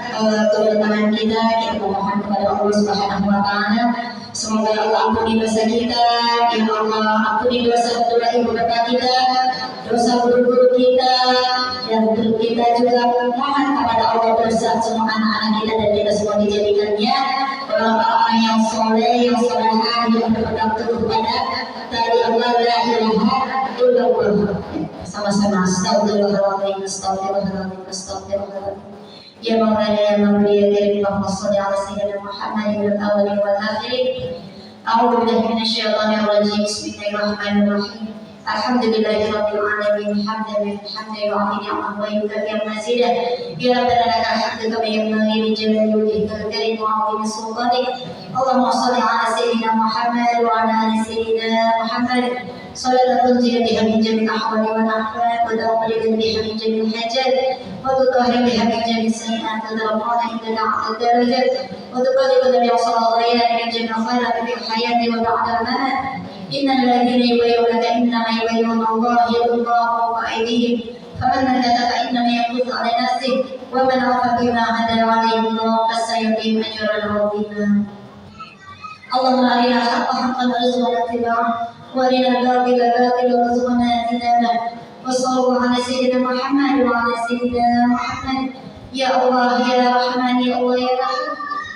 kedua tangan kita memohon kepada Allah Subhanahu Wa Taala. Semoga Allah ampuni dosa kita, ya Allah ampuni dosa kedua ibu bapak kita, dosa guru-guru kita, dan guru kita juga mohon kepada Allah dosa semua anak-anak kita dan kita semua dijadikannya orang-orang yang soleh, yang salehah, yang berpegang teguh pada tali Allah la ilaha illallah. Sama-sama astagfirullahaladzim, astagfirullahaladzim, astagfirullahaladzim. Ya Maulana ya Maulana ya Karim, Allahumma shalli ala sayyidina Muhammadin wal awwalin wal akhirin. A'udzu billahi minasyaitonir rajim. Bismillahirrahmanirrahim. Alhamdulillahirabbil alamin hamdan yu'affi ni'amahu wa yukaffiru mazidah. Ya Rabbana lakal hamdu kama yanbaghi li jalali wajhikal karim wa 'azimi sultanik. Allahumma shalli ala sayyidina Muhammad wa ala ali sayyidina Muhammad. Salatan tunjiya biha min jami'il ahwali wal ahwal wa tuqarribu biha min jami'il hajat wa tutahhiru biha min jami'is sayyi'at wa tarfa'una indaka 'ala darajat wa tuqarribuna bi sallallahu min jami'il khairat fil hayati wa ba'da al-mamat. Innal ladzina yubayyi'unaka innama yubayyi'una Allah yadullahu fawqa aydihim faman nakatha fa innama yanqutu 'ala nafsihi wa man 'afa bima 'ada 'alayhi Allah fasayu'tihi ajran 'azima. Allahumma arina al-haqqa haqqan warzuqna ittiba'ah wa arina al-batila batilan warzuqna ijtinabah. Wa sallallahu ala sayyidina Muhammad wa ala sayyidina Muhammad. Ya Allah ya Rahman ya Allah ya Rahim.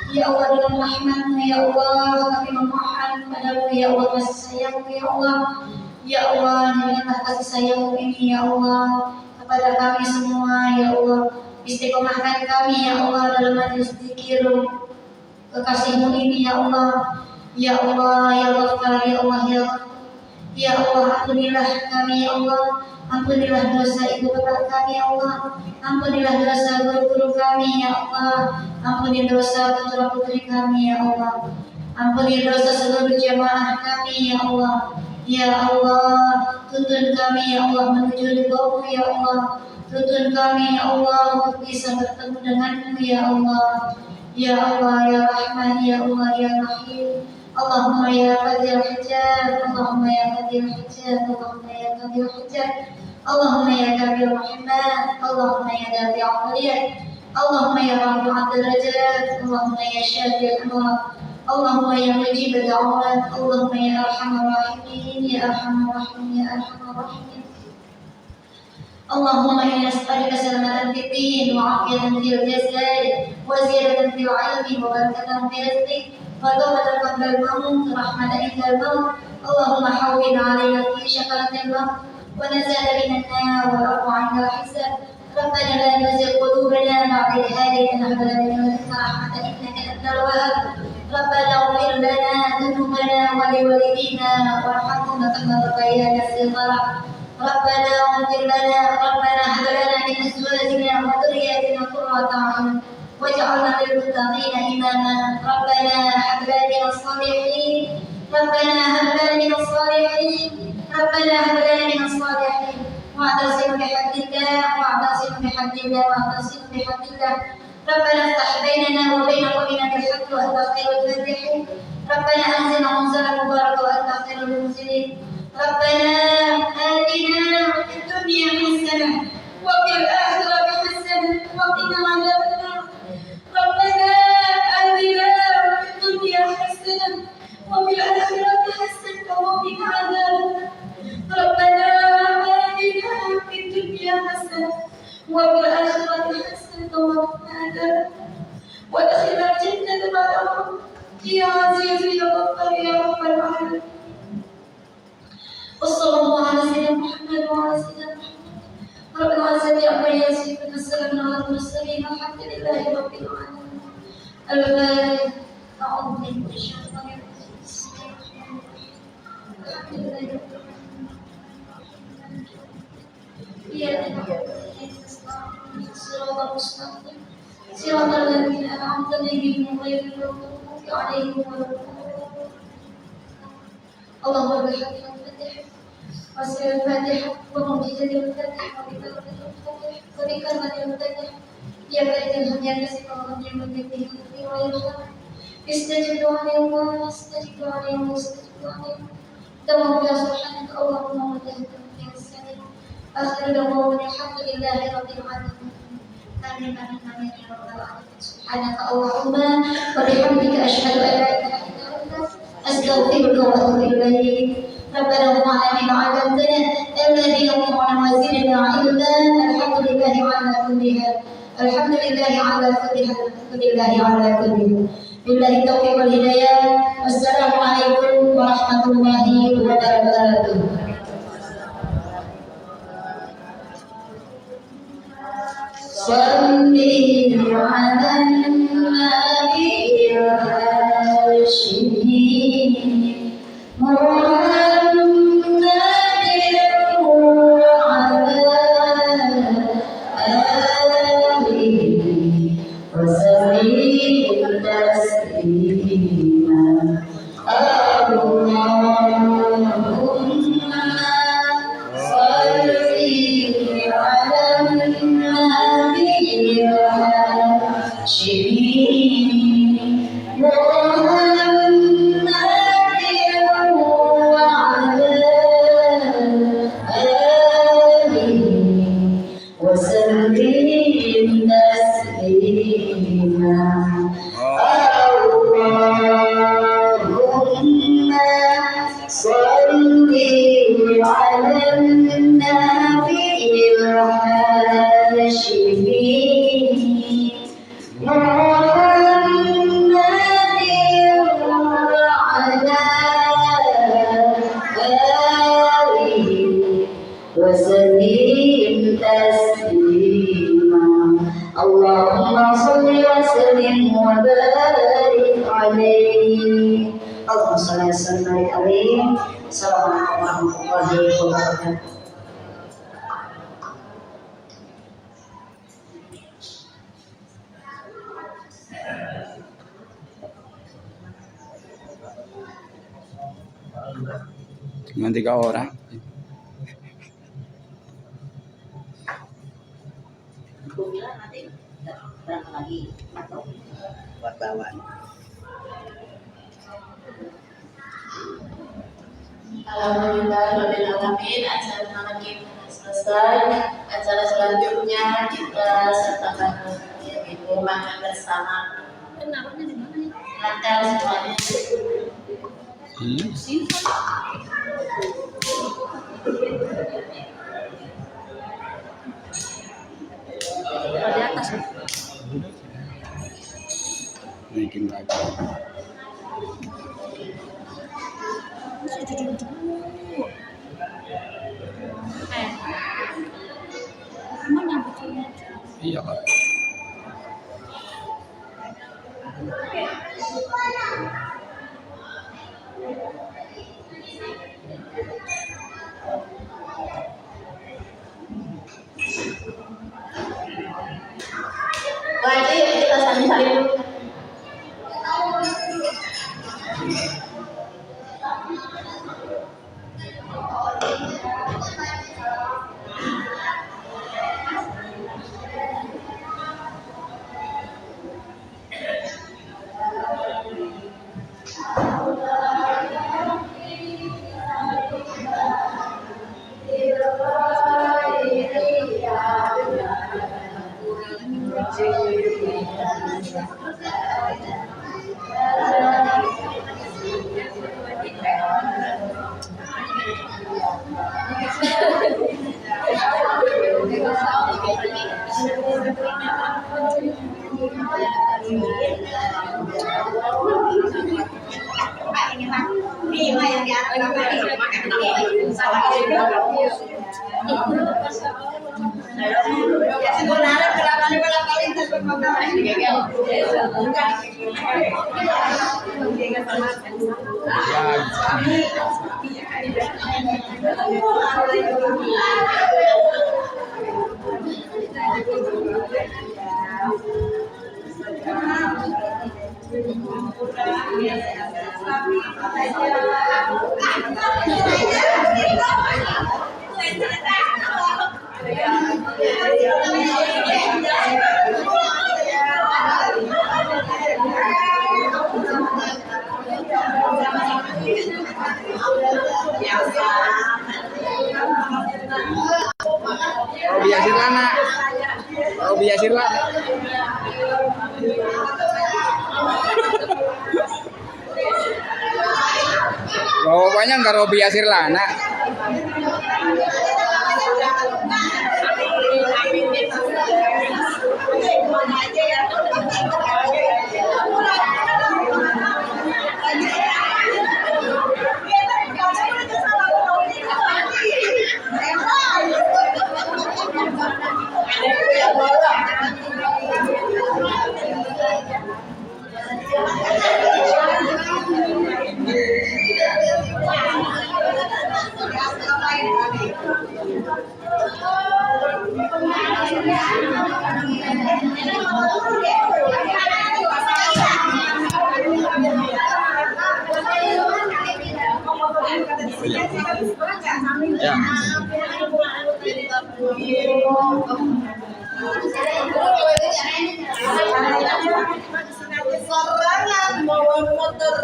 Ya Allah dengan rahmat-Mu ya Allah kami memohon padamu ya Allah kasih sayang-Mu ya Allah. Ya Allah dengan kasih sayang-Mu ini ya Allah kepada kami semua ya Allah. Istiqomahkan kami ya Allah dalam majlis zikir kekasih-Mu ini ya Allah. Ya Allah ya Ghaffar ya Allah ya Ya Allah ampunilah kami ya Allah. Ampunilah dosa ibu bapak kami ya Allah. Ampunilah dosa guru-guru kami ya Allah. Ampuni dosa putra putri kami ya Allah. Ampuni dosa seluruh jamaah kami ya Allah. Ya Allah, tuntun kami ya Allah menuju ridha-Mu ya Allah. Tuntun kami ya Allah untuk bisa bertemu dengan-Mu ya Allah. Ya Allah ya Rahman ya Allah ya Rahim. Allahumma ya qadir hijab, Allahumma ya qadir hijab, Allahumma ya qadir hijab. Allahumma ya kabir Muhammad, Allahumma ya dafi al-qaliyat, Allahumma ya rafi'ad darajat, Allahumma ya syafi al-amwat, Allahumma ya mujib al-da'awat, Allahumma ya arhamar rahimin, ya arhamar rahimin, ya arhamar rahimin. Allahumma inna nas'aluka salamatan fid din wa 'afiyatan fil jasad wa ziyadatan fil 'ilmi wa barakatan fil rizqi wa tawbatan qabla al-maut rahmatan inda al-maut. Allahumma hawwin 'alaina fi shaqaratil maut ونزل من النار والعفو عند الحساب. ربنا لا تزغ قلوبنا بعد إذ هديتنا وهب لنا من لدنك رحمة إنك أنت الوهاب. ربنا اغفر لنا ذنوبنا ولوالدينا وارحمهما كما ربيانا صغارا. ربنا اغفر لنا ربنا هب لنا من أزواجنا وذرياتنا قرة أعين واجعلنا للمتقين إماما. ربنا هب لنا من الصالحين ربنا هب لنا من الصالحين ربنا هب لنا من الصالحين واعتصم بحق الله واعتصم بحق الله واعتصم بحق الله. ربنا افتح بيننا وبين قومنا بالحق وانت خير الفاتحين. ربنا انزل منزلا مباركا وانت خير المنزلين. ربنا آتنا في الدنيا حسنه وفي الاخره حسنه وقنا عذاب النار. ربنا آتنا في الدنيا حسنه وفي الاخره حسنه وقنا عذاب النار. ربنا آتنا في الدنيا حسنة وفي الآخرة حسنة وقنا عذاب وادخلنا الجنة مع الأبرار يا عزيز يا غفار يا رب العالمين. وصلى الله على سيدنا محمد وعلى سيدنا محمد رب العزة عما يصفون السلام على المرسلين الحمد لله رب العالمين. الفاتحة. أعوذ بالله من الشيطان الرجيم بسم الله الرحمن الرحيم. الحمد لله رب العالمين. صراط المستقيم صراط الذين أنعمت عليهم غير المغضوب عليهم ولا الضالين. اللهم بحق الفاتحة وسر الفاتحة ومعجزة الفاتحة وبكلمة الفاتحة وبكلمة الفاتحة يا بيت الهدى كسر من يملكه ويرحم. استجب دعاء الله استجب دعاء الله استجب دعاء الله. سبحانك اللهم وبحمدك آخر دعوانا الحمد لله رب العالمين. آمين آمين آمين يا رب العالمين. سبحانك اللهم وبحمدك أشهد أن لا إله إلا أنت أستغفرك وأتوب إليك. ربنا وضعنا بما علمتنا الذي ينفعنا وزدنا علما. الحمد لله على كل حال الحمد لله على كل حال الحمد لله على كل حال. بالله التوفيق والهداية. والسلام عليكم ورحمة الله وبركاته. صلي على النبي الهاشمي محمد على النبي الهاشمي محمد وعلى آله وسلم تسليما اللهم صل وسلم وبارك عليه اللهم صل وسلم عليه السلام عليكم ورحمة الله وبركاته. Cuma 3 orang. Aku bilang nanti berapa lagi atau wartawan. Alhamdulillah Rabbil Alamin, acara malam ini selesai. Acara selanjutnya kita sertakan yaitu makan bersama. Lancar semuanya. Di atas. Naikin lagi. Iya Kak. Wajib kita saling-saling dulu. Robi Asirlana. Robi Asirlana. Bapaknya enggak Robi Asirlana. Ya. Sorangan bawa motor.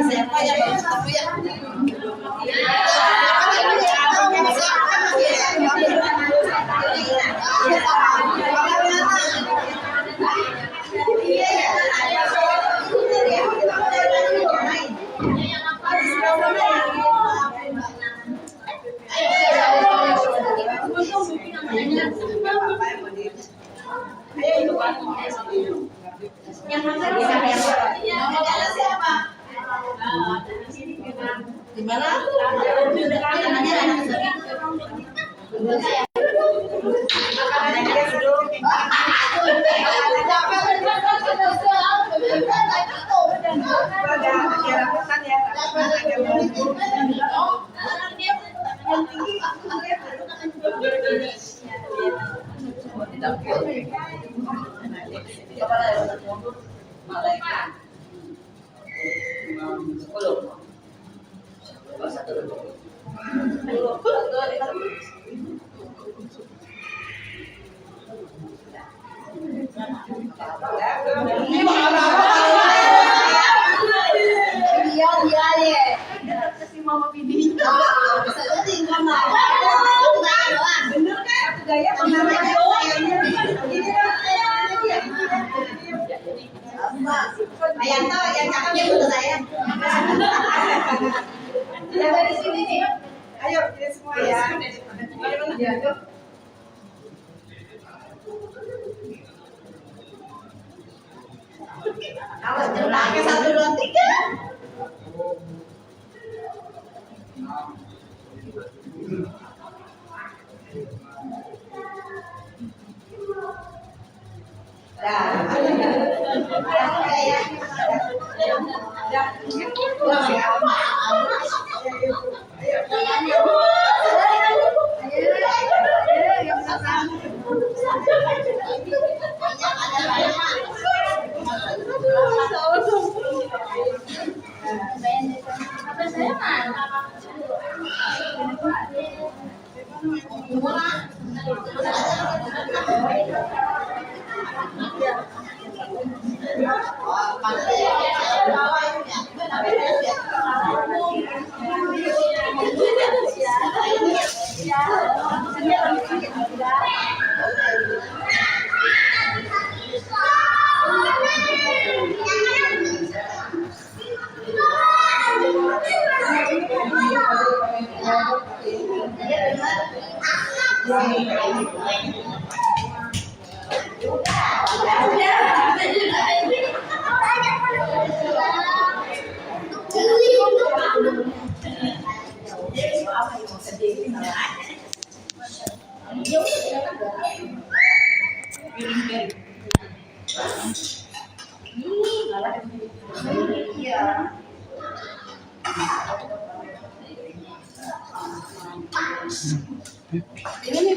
Siapa ya Bang? Satu ya. Di mana? Ayanto, yang cakepnya buat saya. Yang dari sini nih. Ayo, kita semua ya. Kalau jumlahnya 1, 2, 3.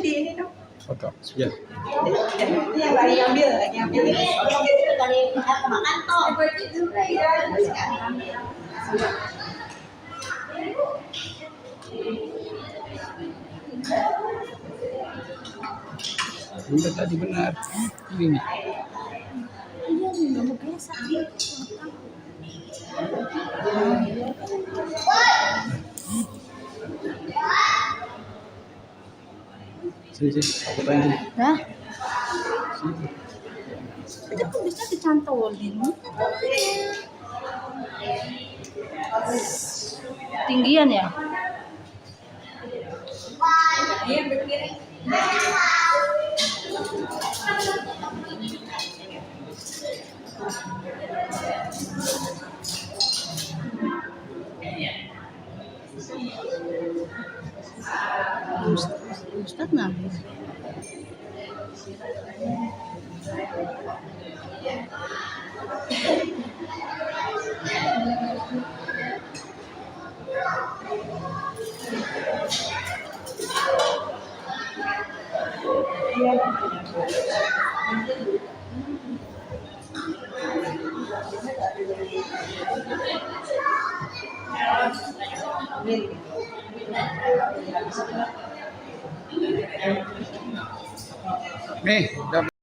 Ini dong. Foto. Ya. Ini yang lagi ambil ini. Makan toh. Udah tadi benar. Ini. Sini, aku tanya. Hah? Itu kok bisa dicantolin? Tinggian ya? Ustaz nangis. Nih, udah